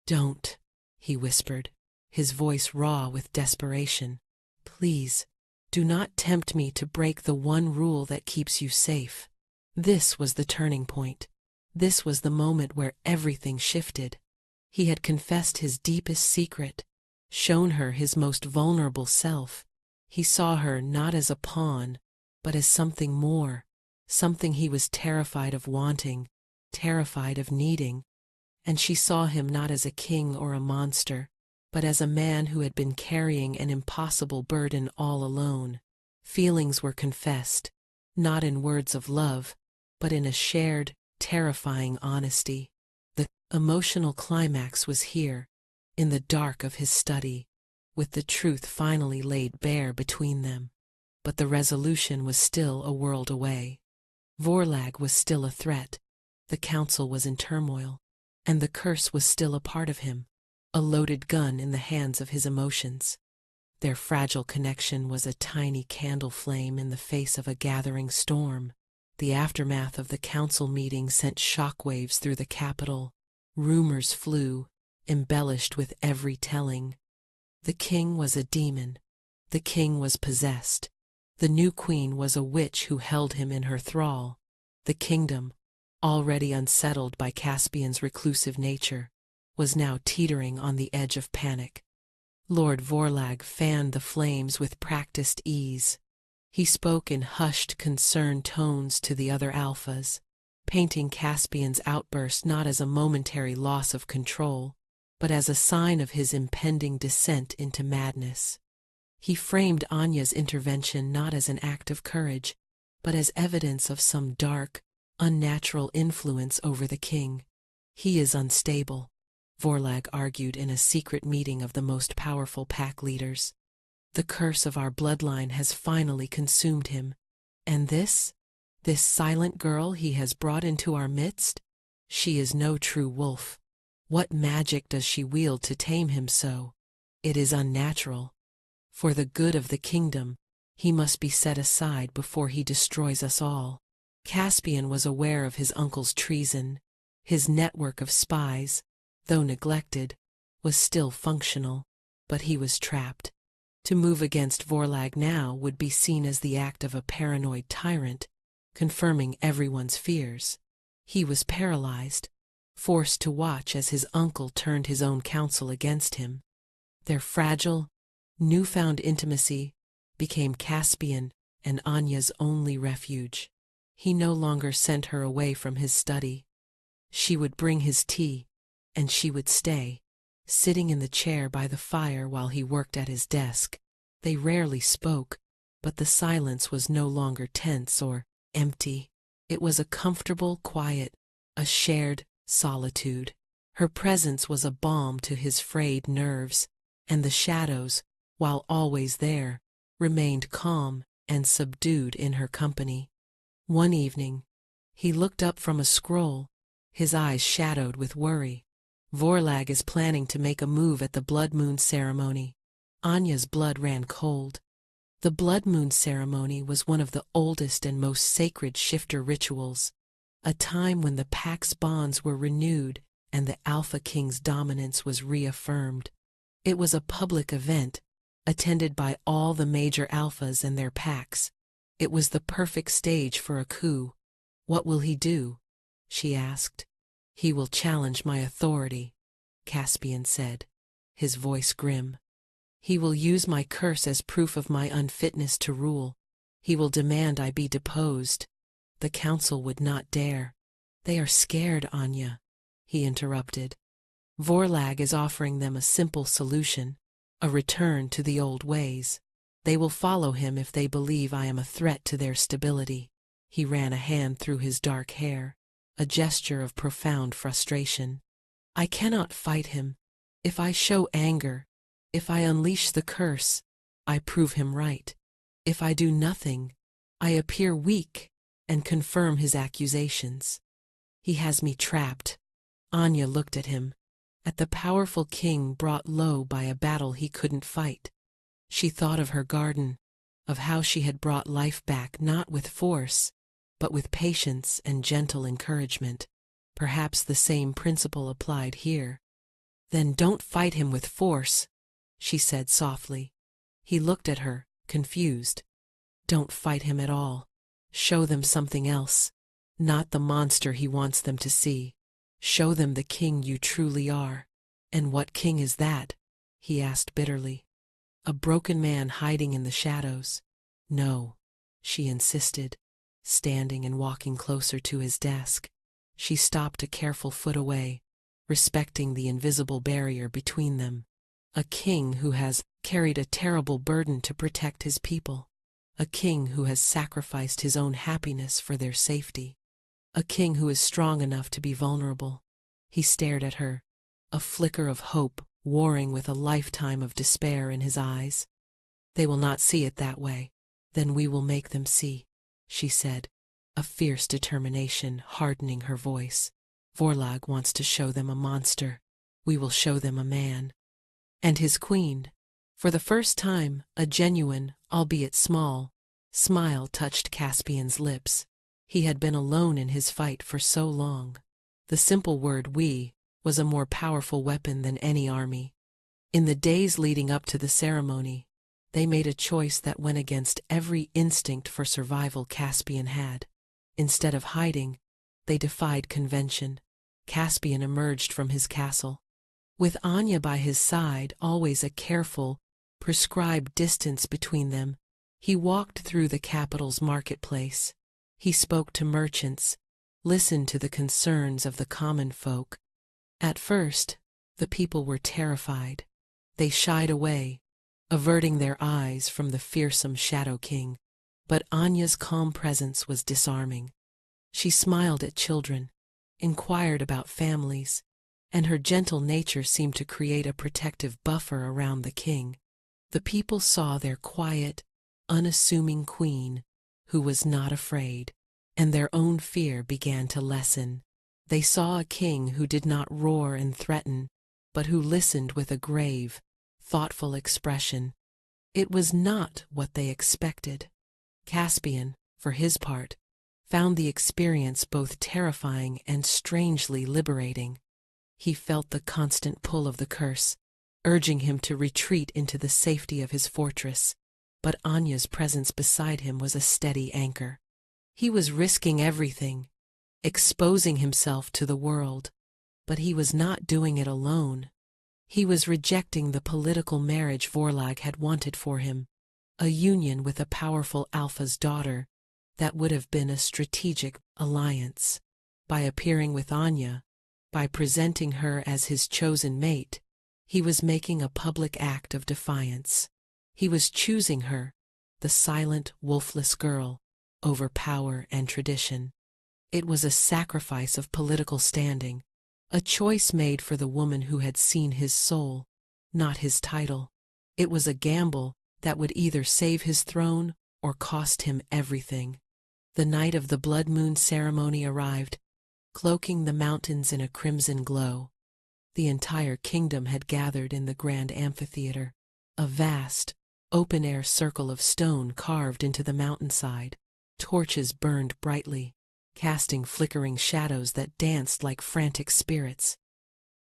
A: "Don't," he whispered, his voice raw with desperation. "Please, do not tempt me to break the one rule that keeps you safe." This was the turning point. This was the moment where everything shifted. He had confessed his deepest secret, shown her his most vulnerable self. He saw her not as a pawn, but as something more, something he was terrified of wanting, terrified of needing. And she saw him not as a king or a monster, but as a man who had been carrying an impossible burden all alone. Feelings were confessed, not in words of love, but in a shared, terrifying honesty. The emotional climax was here, in the dark of his study, with the truth finally laid bare between them. But the resolution was still a world away. Vorlag was still a threat, the council was in turmoil, and the curse was still a part of him, a loaded gun in the hands of his emotions. Their fragile connection was a tiny candle flame in the face of a gathering storm. The aftermath of the council meeting sent shockwaves through the capital. Rumors flew, embellished with every telling. The king was a demon. The king was possessed. The new queen was a witch who held him in her thrall. The kingdom, already unsettled by Caspian's reclusive nature, was now teetering on the edge of panic. Lord Vorlag fanned the flames with practiced ease. He spoke in hushed, concerned tones to the other alphas, painting Caspian's outburst not as a momentary loss of control, but as a sign of his impending descent into madness. He framed Anya's intervention not as an act of courage, but as evidence of some dark, unnatural influence over the king. "He is unstable," Vorlag argued in a secret meeting of the most powerful pack leaders. "The curse of our bloodline has finally consumed him. And this silent girl he has brought into our midst? She is no true wolf. What magic does she wield to tame him so? It is unnatural. For the good of the kingdom, he must be set aside before he destroys us all." Caspian was aware of his uncle's treason. His network of spies, though neglected, was still functional, but he was trapped. To move against Vorlag now would be seen as the act of a paranoid tyrant, confirming everyone's fears. He was paralyzed, forced to watch as his uncle turned his own counsel against him. Their fragile, newfound intimacy became Caspian and Anya's only refuge. He no longer sent her away from his study. She would bring his tea, and she would stay, sitting in the chair by the fire while he worked at his desk. They rarely spoke, but the silence was no longer tense or empty. It was a comfortable quiet, a shared solitude. Her presence was a balm to his frayed nerves, and the shadows, while always there, remained calm and subdued in her company. One evening, he looked up from a scroll, his eyes shadowed with worry. "Vorlag is planning to make a move at the Blood Moon ceremony." Anya's blood ran cold. The Blood Moon ceremony was one of the oldest and most sacred shifter rituals, a time when the pack's bonds were renewed and the Alpha King's dominance was reaffirmed. It was a public event, attended by all the major alphas and their packs. It was the perfect stage for a coup. "What will he do?" she asked. "He will challenge my authority," Caspian said, his voice grim. "He will use my curse as proof of my unfitness to rule. He will demand I be deposed." The council would not dare. "They are scared, Anya," he interrupted. "Vorlag is offering them a simple solution, a return to the old ways. They will follow him if they believe I am a threat to their stability." He ran a hand through his dark hair, a gesture of profound frustration. "I cannot fight him. If I show anger, if I unleash the curse, I prove him right. If I do nothing, I appear weak and confirm his accusations. He has me trapped." Anya looked at him, at the powerful king brought low by a battle he couldn't fight. She thought of her garden, of how she had brought life back not with force, but with patience and gentle encouragement. Perhaps the same principle applied here. "Then don't fight him with force," she said softly. He looked at her, confused. "Don't fight him at all. Show them something else, not the monster he wants them to see. Show them the king you truly are." "And what king is that?" he asked bitterly. "A broken man hiding in the shadows." "No," she insisted, standing and walking closer to his desk. She stopped a careful foot away, respecting the invisible barrier between them. "A king who has carried a terrible burden to protect his people. A king who has sacrificed his own happiness for their safety. A king who is strong enough to be vulnerable." He stared at her, a flicker of hope warring with a lifetime of despair in his eyes. "They will not see it that way. Then we will make them see," she said, a fierce determination hardening her voice. "Vorlag wants to show them a monster. We will show them a man." And his queen, for the first time, a genuine, albeit small, smile touched Caspian's lips. He had been alone in his fight for so long. The simple word "we" was a more powerful weapon than any army. In the days leading up to the ceremony, they made a choice that went against every instinct for survival Caspian had. Instead of hiding, they defied convention. Caspian emerged from his castle. With Anya by his side, always a careful, prescribed distance between them, he walked through the capital's marketplace. He spoke to merchants, listened to the concerns of the common folk. At first, the people were terrified. They shied away, averting their eyes from the fearsome Shadow King. But Anya's calm presence was disarming. She smiled at children, inquired about families, and her gentle nature seemed to create a protective buffer around the king. The people saw their quiet, unassuming queen, who was not afraid, and their own fear began to lessen. They saw a king who did not roar and threaten, but who listened with a grave, thoughtful expression. It was not what they expected. Caspian, for his part, found the experience both terrifying and strangely liberating. He felt the constant pull of the curse, urging him to retreat into the safety of his fortress, but Anya's presence beside him was a steady anchor. He was risking everything, exposing himself to the world, but he was not doing it alone. He was rejecting the political marriage Vorlag had wanted for him, a union with a powerful Alpha's daughter that would have been a strategic alliance. By appearing with Anya, by presenting her as his chosen mate, he was making a public act of defiance. He was choosing her, the silent, wolfless girl, over power and tradition. It was a sacrifice of political standing, a choice made for the woman who had seen his soul, not his title. It was a gamble that would either save his throne or cost him everything. The night of the blood moon ceremony arrived, cloaking the mountains in a crimson glow. The entire kingdom had gathered in the grand amphitheater, a vast, open-air circle of stone carved into the mountainside. Torches burned brightly, casting flickering shadows that danced like frantic spirits.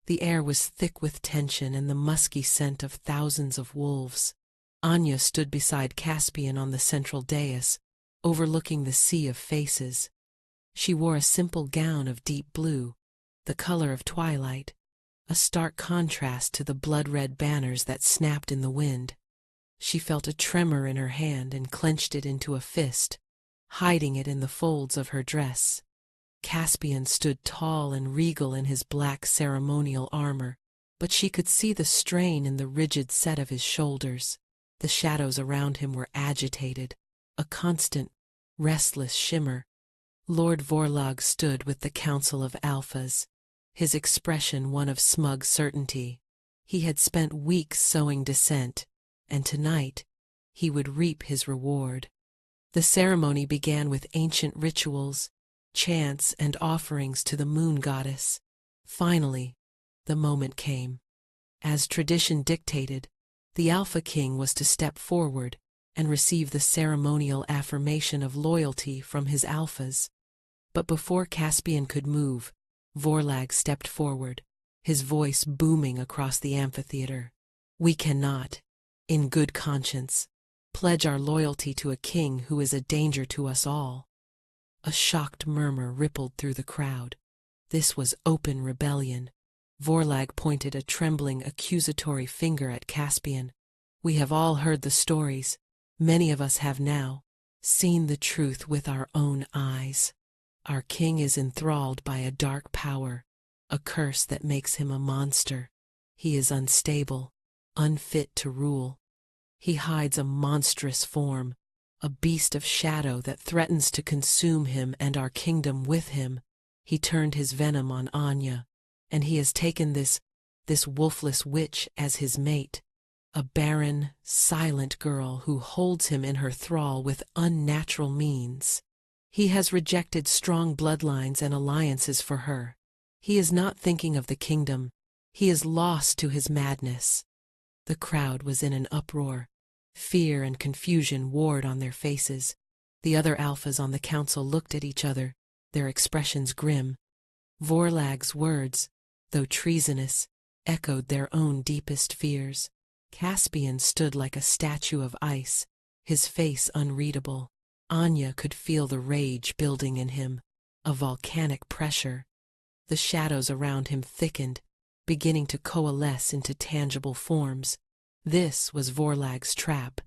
A: The air was thick with tension and the musky scent of thousands of wolves. Anya stood beside Caspian on the central dais, overlooking the sea of faces. She wore a simple gown of deep blue, the color of twilight, a stark contrast to the blood-red banners that snapped in the wind. She felt a tremor in her hand and clenched it into a fist, hiding it in the folds of her dress. Caspian stood tall and regal in his black ceremonial armor, but she could see the strain in the rigid set of his shoulders. The shadows around him were agitated, a constant, restless shimmer. Lord Vorlag stood with the Council of Alphas, his expression one of smug certainty. He had spent weeks sowing dissent, and tonight he would reap his reward. The ceremony began with ancient rituals, chants, and offerings to the moon goddess. Finally, the moment came. As tradition dictated, the Alpha King was to step forward and receive the ceremonial affirmation of loyalty from his alphas. But before Caspian could move, Vorlag stepped forward, his voice booming across the amphitheater. "We cannot, in good conscience, pledge our loyalty to a king who is a danger to us all." A shocked murmur rippled through the crowd. This was open rebellion. Vorlag pointed a trembling, accusatory finger at Caspian. "We have all heard the stories. Many of us have now seen the truth with our own eyes. Our king is enthralled by a dark power, a curse that makes him a monster. He is unstable, unfit to rule. He hides a monstrous form, a beast of shadow that threatens to consume him and our kingdom with him. He turned his venom on Anya, and he has taken this wolfless witch as his mate, a barren, silent girl who holds him in her thrall with unnatural means. He has rejected strong bloodlines and alliances for her. He is not thinking of the kingdom. He is lost to his madness." The crowd was in an uproar. Fear and confusion warred on their faces. The other alphas on the council looked at each other, their expressions grim. Vorlag's words, though treasonous, echoed their own deepest fears. Caspian stood like a statue of ice, his face unreadable. Anya could feel the rage building in him, a volcanic pressure. The shadows around him thickened, beginning to coalesce into tangible forms. This was Vorlag's trap.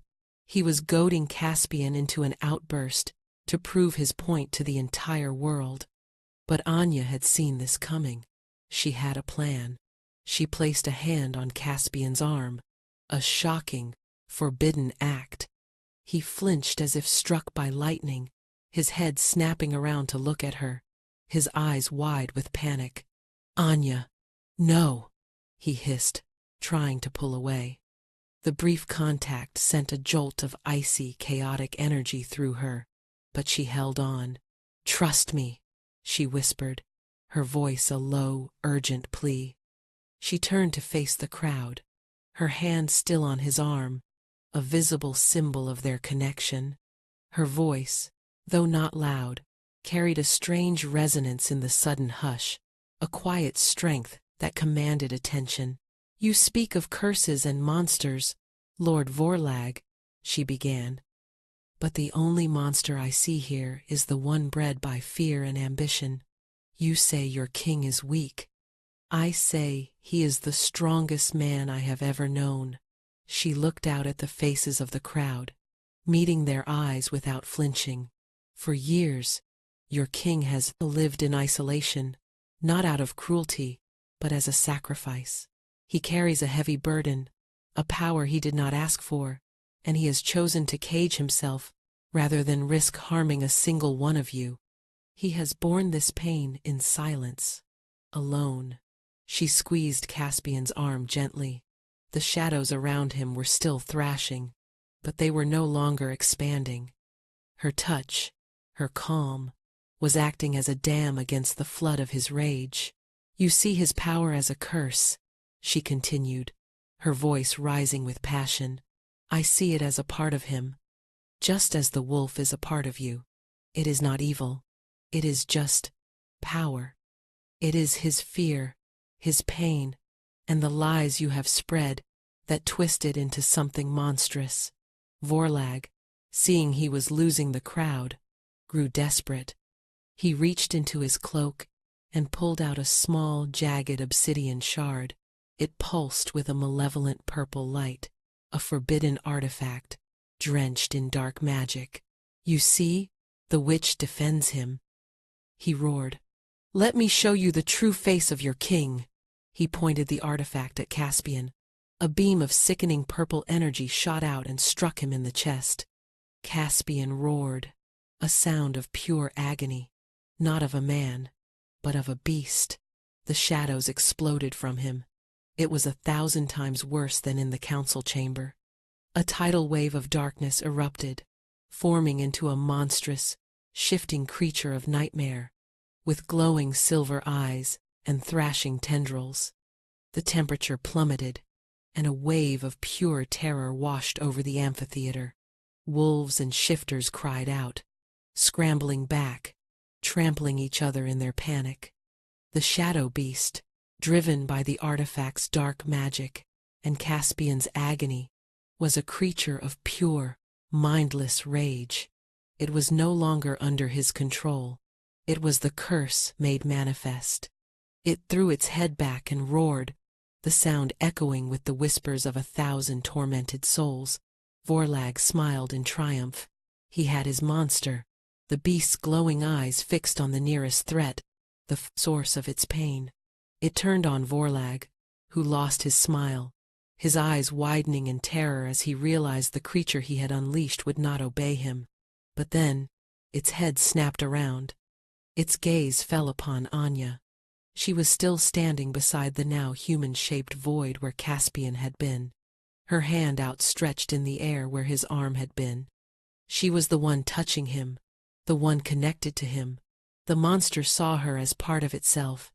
A: He was goading Caspian into an outburst to prove his point to the entire world. But Anya had seen this coming. She had a plan. She placed a hand on Caspian's arm, a shocking, forbidden act. He flinched as if struck by lightning, his head snapping around to look at her, his eyes wide with panic. "Anya, no," he hissed, trying to pull away. The brief contact sent a jolt of icy, chaotic energy through her, but she held on. "Trust me," she whispered, her voice a low, urgent plea. She turned to face the crowd, her hand still on his arm, a visible symbol of their connection. Her voice, though not loud, carried a strange resonance in the sudden hush, a quiet strength that commanded attention. "You speak of curses and monsters, Lord Vorlag," she began. "But the only monster I see here is the one bred by fear and ambition. You say your king is weak. I say he is the strongest man I have ever known." She looked out at the faces of the crowd, meeting their eyes without flinching. "For years, your king has lived in isolation, not out of cruelty, but as a sacrifice. He carries a heavy burden, a power he did not ask for, and he has chosen to cage himself rather than risk harming a single one of you. He has borne this pain in silence, alone." She squeezed Caspian's arm gently. The shadows around him were still thrashing, but they were no longer expanding. Her touch, her calm, was acting as a dam against the flood of his rage. "You see his power as a curse," she continued, her voice rising with passion. "I see it as a part of him, just as the wolf is a part of you. It is not evil. It is just power. It is his fear, his pain, and the lies you have spread that twist it into something monstrous." Vorlag, seeing he was losing the crowd, grew desperate. He reached into his cloak and pulled out a small, jagged obsidian shard. It pulsed with a malevolent purple light, a forbidden artifact, drenched in dark magic. "You see, the witch defends him," he roared. "Let me show you the true face of your king." He pointed the artifact at Caspian. A beam of sickening purple energy shot out and struck him in the chest. Caspian roared, a sound of pure agony, not of a man, but of a beast. The shadows exploded from him. It was 1,000 times worse than in the council chamber. A tidal wave of darkness erupted, forming into a monstrous, shifting creature of nightmare, with glowing silver eyes and thrashing tendrils. The temperature plummeted, and a wave of pure terror washed over the amphitheater. Wolves and shifters cried out, scrambling back, trampling each other in their panic. The shadow beast, driven by the artifact's dark magic and Caspian's agony, was a creature of pure, mindless rage. It was no longer under his control. It was the curse made manifest. It threw its head back and roared, the sound echoing with the whispers of 1,000 tormented souls. Vorlag smiled in triumph. He had his monster, the beast's glowing eyes fixed on the nearest threat, the source of its pain. It turned on Vorlag, who lost his smile, his eyes widening in terror as he realized the creature he had unleashed would not obey him. But then, its head snapped around. Its gaze fell upon Anya. She was still standing beside the now human-shaped void where Caspian had been, her hand outstretched in the air where his arm had been. She was the one touching him, the one connected to him. The monster saw her as part of itself,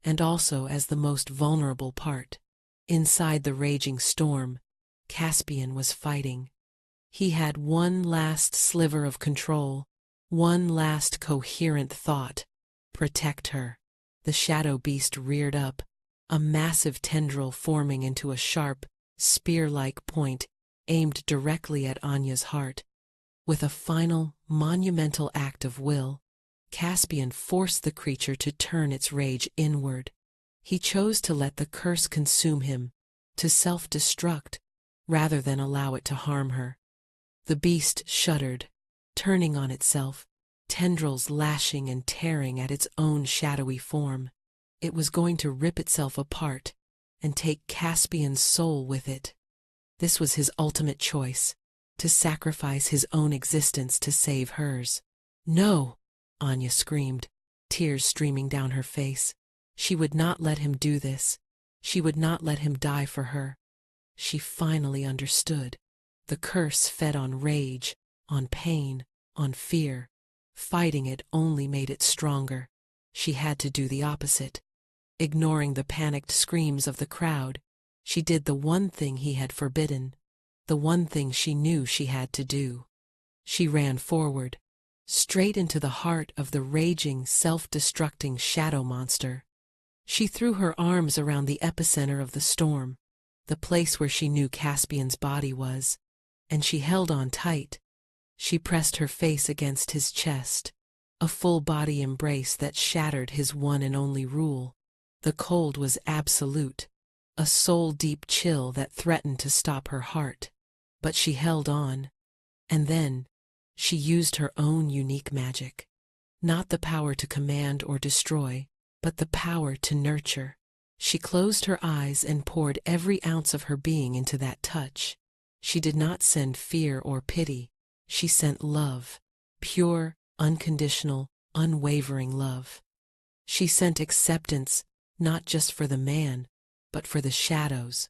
A: and also as the most vulnerable part. Inside the raging storm, Caspian was fighting. He had one last sliver of control, one last coherent thought: protect her. The shadow beast reared up, a massive tendril forming into a sharp, spear-like point aimed directly at Anya's heart. With a final, monumental act of will, Caspian forced the creature to turn its rage inward. He chose to let the curse consume him, to self-destruct, rather than allow it to harm her. The beast shuddered, turning on itself, tendrils lashing and tearing at its own shadowy form. It was going to rip itself apart and take Caspian's soul with it. This was his ultimate choice, to sacrifice his own existence to save hers. "No!" Anya screamed, tears streaming down her face. She would not let him do this. She would not let him die for her. She finally understood. The curse fed on rage, on pain, on fear. Fighting it only made it stronger. She had to do the opposite. Ignoring the panicked screams of the crowd, she did the one thing he had forbidden, the one thing she knew she had to do. She ran forward, straight into the heart of the raging, self-destructing shadow monster. She threw her arms around the epicenter of the storm, the place where she knew Caspian's body was, and she held on tight. She pressed her face against his chest, a full-body embrace that shattered his one and only rule. The cold was absolute, a soul-deep chill that threatened to stop her heart. But she held on. And then, she used her own unique magic. Not the power to command or destroy, but the power to nurture. She closed her eyes and poured every ounce of her being into that touch. She did not send fear or pity. She sent love, pure, unconditional, unwavering love. She sent acceptance, not just for the man, but for the shadows,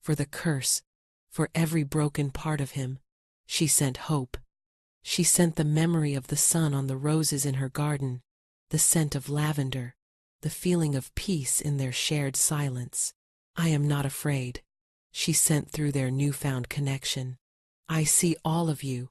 A: for the curse, for every broken part of him. She sent hope. She sent the memory of the sun on the roses in her garden, the scent of lavender, the feeling of peace in their shared silence. "I am not afraid," she sent through their newfound connection. "I see all of you,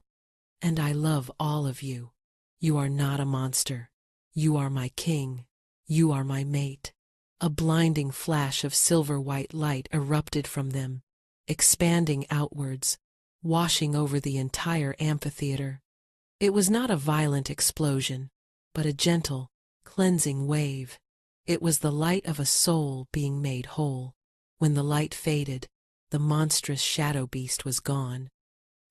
A: and I love all of you. You are not a monster. You are my king. You are my mate." A blinding flash of silver-white light erupted from them, expanding outwards, washing over the entire amphitheater. It was not a violent explosion, but a gentle, cleansing wave. It was the light of a soul being made whole. When the light faded, the monstrous shadow beast was gone.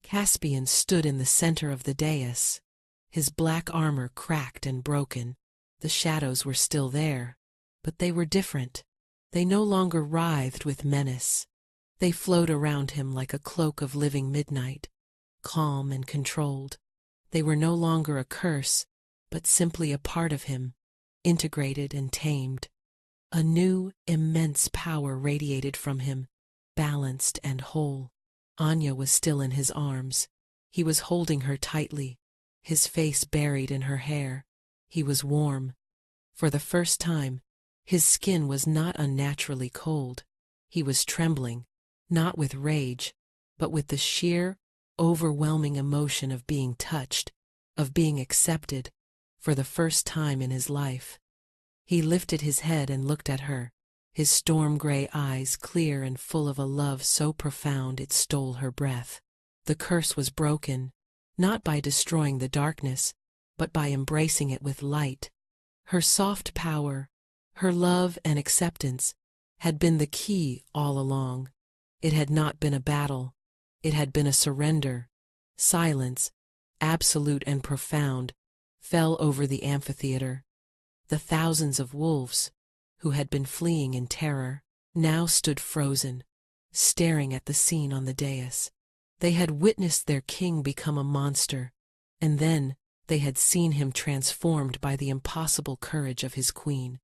A: Caspian stood in the center of the dais, his black armor cracked and broken. The shadows were still there, but they were different. They no longer writhed with menace. They flowed around him like a cloak of living midnight, calm and controlled. They were no longer a curse, but simply a part of him, integrated and tamed. A new, immense power radiated from him, balanced and whole. Anya was still in his arms. He was holding her tightly, his face buried in her hair. He was warm. For the first time, his skin was not unnaturally cold. He was trembling, not with rage, but with the sheer, overwhelming emotion of being touched, of being accepted, for the first time in his life. He lifted his head and looked at her, his storm-gray eyes clear and full of a love so profound it stole her breath. The curse was broken, not by destroying the darkness, but by embracing it with light. Her soft power, her love and acceptance, had been the key all along. It had not been a battle. It had been a surrender. Silence, absolute and profound, fell over the amphitheater. The thousands of wolves, who had been fleeing in terror, now stood frozen, staring at the scene on the dais. They had witnessed their king become a monster, and then they had seen him transformed by the impossible courage of his queen.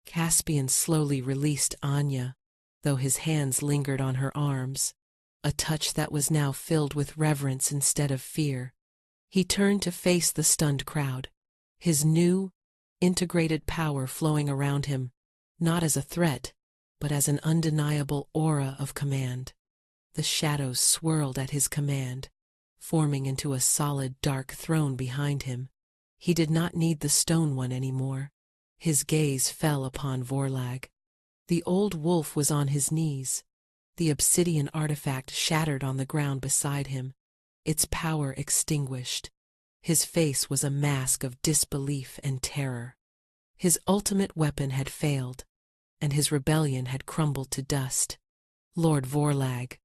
A: Caspian slowly released Anya, though his hands lingered on her arms, a touch that was now filled with reverence instead of fear. He turned to face the stunned crowd, his new, integrated power flowing around him, not as a threat, but as an undeniable aura of command. The shadows swirled at his command, forming into a solid dark throne behind him. He did not need the stone one anymore. His gaze fell upon Vorlag. The old wolf was on his knees, the obsidian artifact shattered on the ground beside him, its power extinguished. His face was a mask of disbelief and terror. His ultimate weapon had failed, and his rebellion had crumbled to dust. "Lord Vorlag,"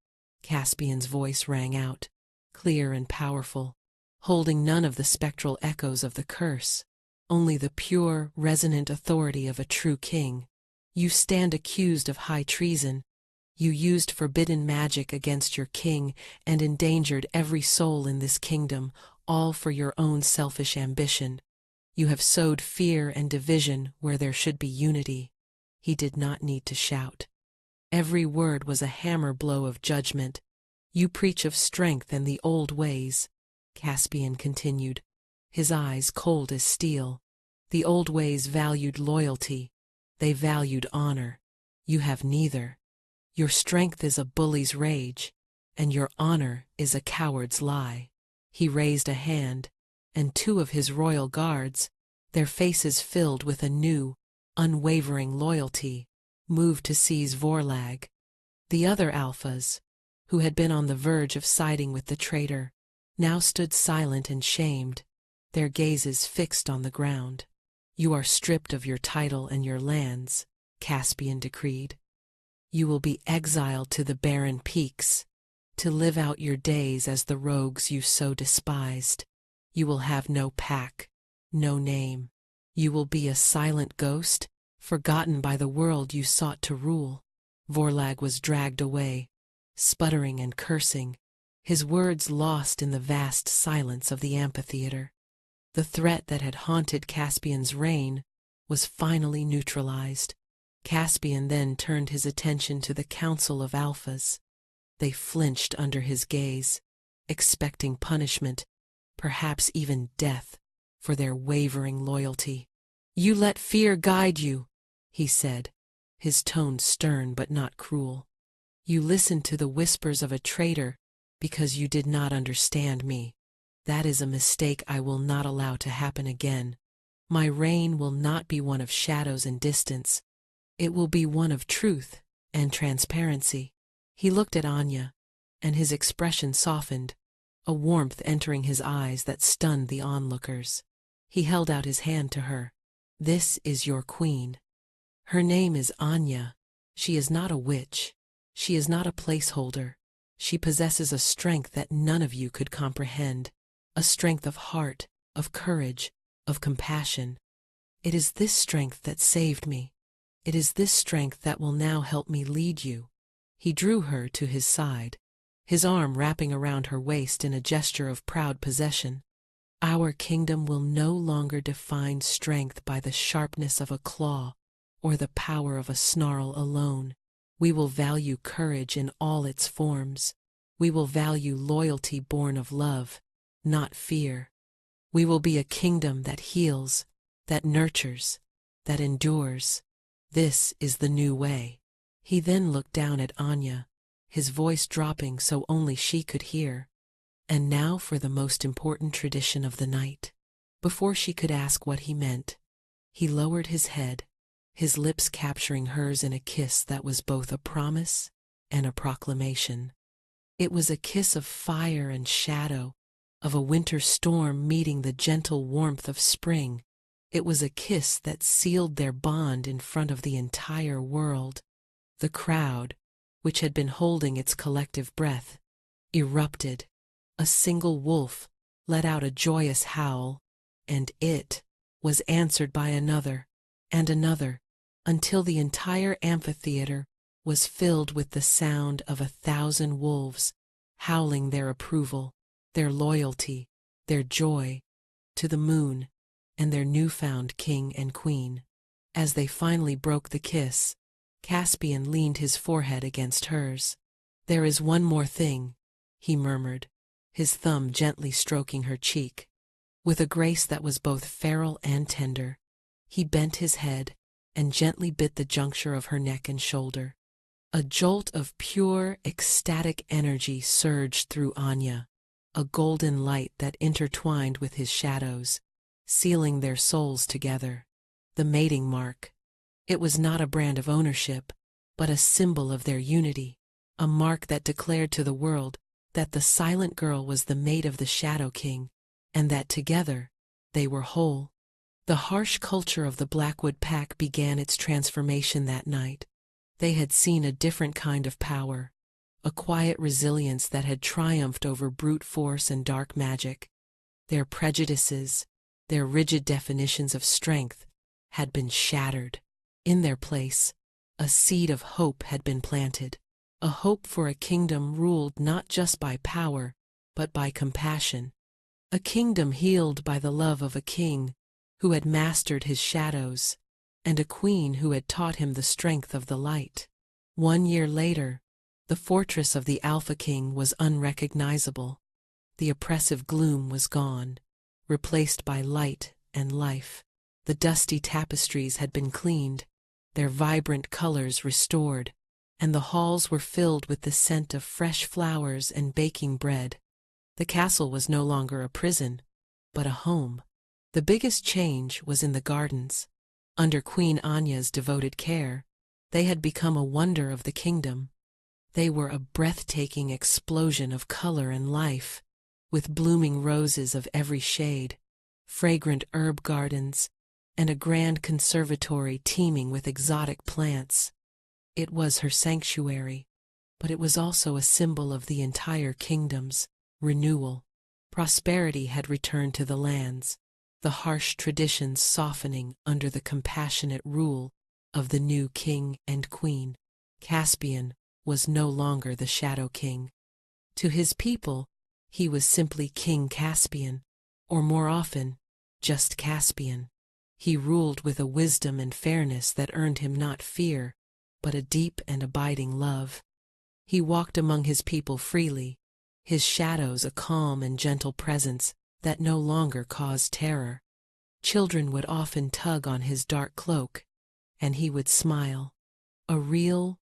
A: Caspian's voice rang out, clear and powerful, holding none of the spectral echoes of the curse, only the pure, resonant authority of a true king. "You stand accused of high treason. You used forbidden magic against your king and endangered every soul in this kingdom, all for your own selfish ambition. You have sowed fear and division where there should be unity." He did not need to shout. Every word was a hammer blow of judgment. "You preach of strength and the old ways," Caspian continued, his eyes cold as steel. "The old ways valued loyalty. They valued honor. You have neither. Your strength is a bully's rage, and your honor is a coward's lie." He raised a hand, and two of his royal guards, their faces filled with a new, unwavering loyalty, moved to seize Vorlag. The other alphas, who had been on the verge of siding with the traitor, now stood silent and shamed, their gazes fixed on the ground. "You are stripped of your title and your lands," Caspian decreed. "You will be exiled to the barren peaks, to live out your days as the rogues you so despised. You will have no pack, no name. You will be a silent ghost, forgotten by the world you sought to rule." Vorlag was dragged away, sputtering and cursing, his words lost in the vast silence of the amphitheater. The threat that had haunted Caspian's reign was finally neutralized. Caspian then turned his attention to the Council of Alphas. They flinched under his gaze, expecting punishment, perhaps even death, for their wavering loyalty. "You let fear guide you," he said, his tone stern but not cruel. "You listened to the whispers of a traitor because you did not understand me. That is a mistake I will not allow to happen again. My reign will not be one of shadows and distance. It will be one of truth and transparency." He looked at Anya, and his expression softened, a warmth entering his eyes that stunned the onlookers. He held out his hand to her. "This is your queen. Her name is Anya. She is not a witch. She is not a placeholder. She possesses a strength that none of you could comprehend, a strength of heart, of courage, of compassion. It is this strength that saved me. It is this strength that will now help me lead you." He drew her to his side, his arm wrapping around her waist in a gesture of proud possession. "Our kingdom will no longer define strength by the sharpness of a claw or the power of a snarl alone. We will value courage in all its forms. We will value loyalty born of love, not fear. We will be a kingdom that heals, that nurtures, that endures. This is the new way." He then looked down at Anya, his voice dropping so only she could hear. "And now for the most important tradition of the night." Before she could ask what he meant, he lowered his head, his lips capturing hers in a kiss that was both a promise and a proclamation. It was a kiss of fire and shadow, of a winter storm meeting the gentle warmth of spring. It was a kiss that sealed their bond in front of the entire world. The crowd, which had been holding its collective breath, erupted. A single wolf let out a joyous howl, and it was answered by another and another, until the entire amphitheater was filled with the sound of 1,000 wolves, howling their approval, their loyalty, their joy, to the moon and their newfound king and queen. As they finally broke the kiss, Caspian leaned his forehead against hers. "There is one more thing," he murmured, his thumb gently stroking her cheek. With a grace that was both feral and tender, he bent his head and gently bit the juncture of her neck and shoulder. A jolt of pure, ecstatic energy surged through Anya, a golden light that intertwined with his shadows, sealing their souls together. The mating mark. It was not a brand of ownership, but a symbol of their unity, a mark that declared to the world that the silent girl was the mate of the Shadow King, and that together they were whole. The harsh culture of the Blackwood Pack began its transformation that night. They had seen a different kind of power, a quiet resilience that had triumphed over brute force and dark magic. Their prejudices, their rigid definitions of strength, had been shattered. In their place, a seed of hope had been planted, a hope for a kingdom ruled not just by power, but by compassion, a kingdom healed by the love of a king who had mastered his shadows, and a queen who had taught him the strength of the light. 1 year later, the fortress of the Alpha King was unrecognizable. The oppressive gloom was gone, replaced by light and life. The dusty tapestries had been cleaned, their vibrant colors restored, and the halls were filled with the scent of fresh flowers and baking bread. The castle was no longer a prison, but a home. The biggest change was in the gardens. Under Queen Anya's devoted care, they had become a wonder of the kingdom. They were a breathtaking explosion of color and life, with blooming roses of every shade, fragrant herb gardens, and a grand conservatory teeming with exotic plants. It was her sanctuary, but it was also a symbol of the entire kingdom's renewal. Prosperity had returned to the lands, the harsh traditions softening under the compassionate rule of the new king and queen. Caspian was no longer the Shadow King. To his people, he was simply King Caspian, or more often, just Caspian. He ruled with a wisdom and fairness that earned him not fear, but a deep and abiding love. He walked among his people freely, his shadows a calm and gentle presence that no longer caused terror. Children would often tug on his dark cloak, and he would smile, a real,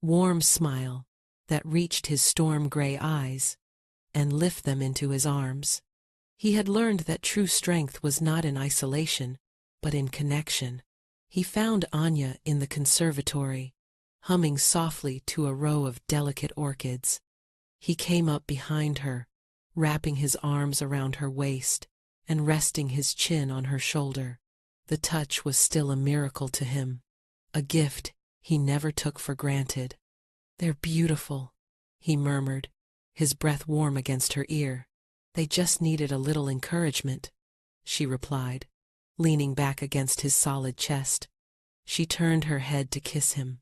A: warm smile that reached his storm-gray eyes, and lift them into his arms. He had learned that true strength was not in isolation, but in connection. He found Anya in the conservatory, humming softly to a row of delicate orchids. He came up behind her, wrapping his arms around her waist and resting his chin on her shoulder. The touch was still a miracle to him, a gift he never took for granted. "They're beautiful," he murmured, his breath warm against her ear. "They just needed a little encouragement," she replied, leaning back against his solid chest. She turned her head to kiss him,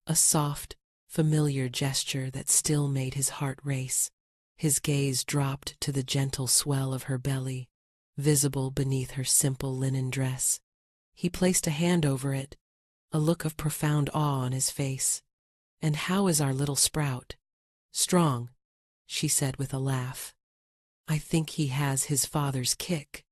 A: a soft, familiar gesture that still made his heart race. His gaze dropped to the gentle swell of her belly, visible beneath her simple linen dress. He placed a hand over it, a look of profound awe on his face. "And how is our little sprout?" "Strong," she said with a laugh. "I think he has his father's kick."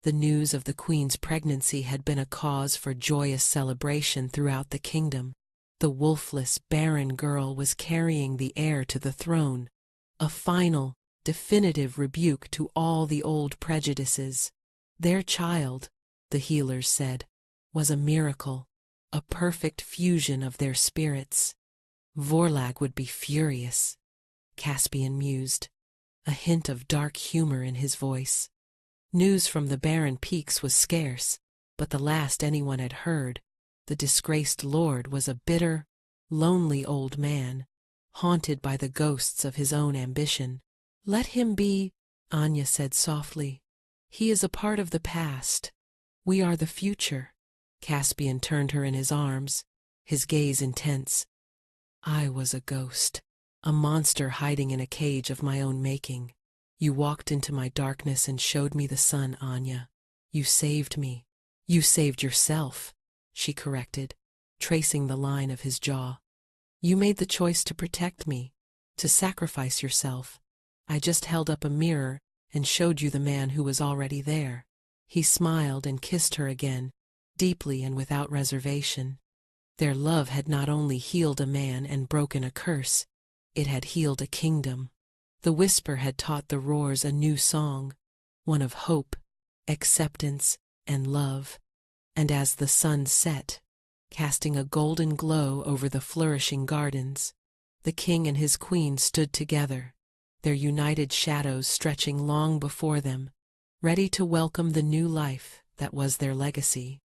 A: The news of the queen's pregnancy had been a cause for joyous celebration throughout the kingdom. The wolfless, barren girl was carrying the heir to the throne, a final, definitive rebuke to all the old prejudices. Their child, the healers said, was a miracle, a perfect fusion of their spirits. Vorlag would be furious, Caspian mused, a hint of dark humor in his voice. News from the barren peaks was scarce, but the last anyone had heard, the disgraced lord was a bitter, lonely old man, haunted by the ghosts of his own ambition. "Let him be," Anya said softly. "He is a part of the past. We are the future." Caspian turned her in his arms, his gaze intense. "I was a ghost, a monster hiding in a cage of my own making. You walked into my darkness and showed me the sun, Anya. You saved me. You saved yourself," she corrected, tracing the line of his jaw. "You made the choice to protect me, to sacrifice yourself. I just held up a mirror and showed you the man who was already there." He smiled and kissed her again, deeply and without reservation. Their love had not only healed a man and broken a curse, it had healed a kingdom. The whisper had taught the roars a new song, one of hope, acceptance, and love. And as the sun set, casting a golden glow over the flourishing gardens, the king and his queen stood together, their united shadows stretching long before them, ready to welcome the new life that was their legacy.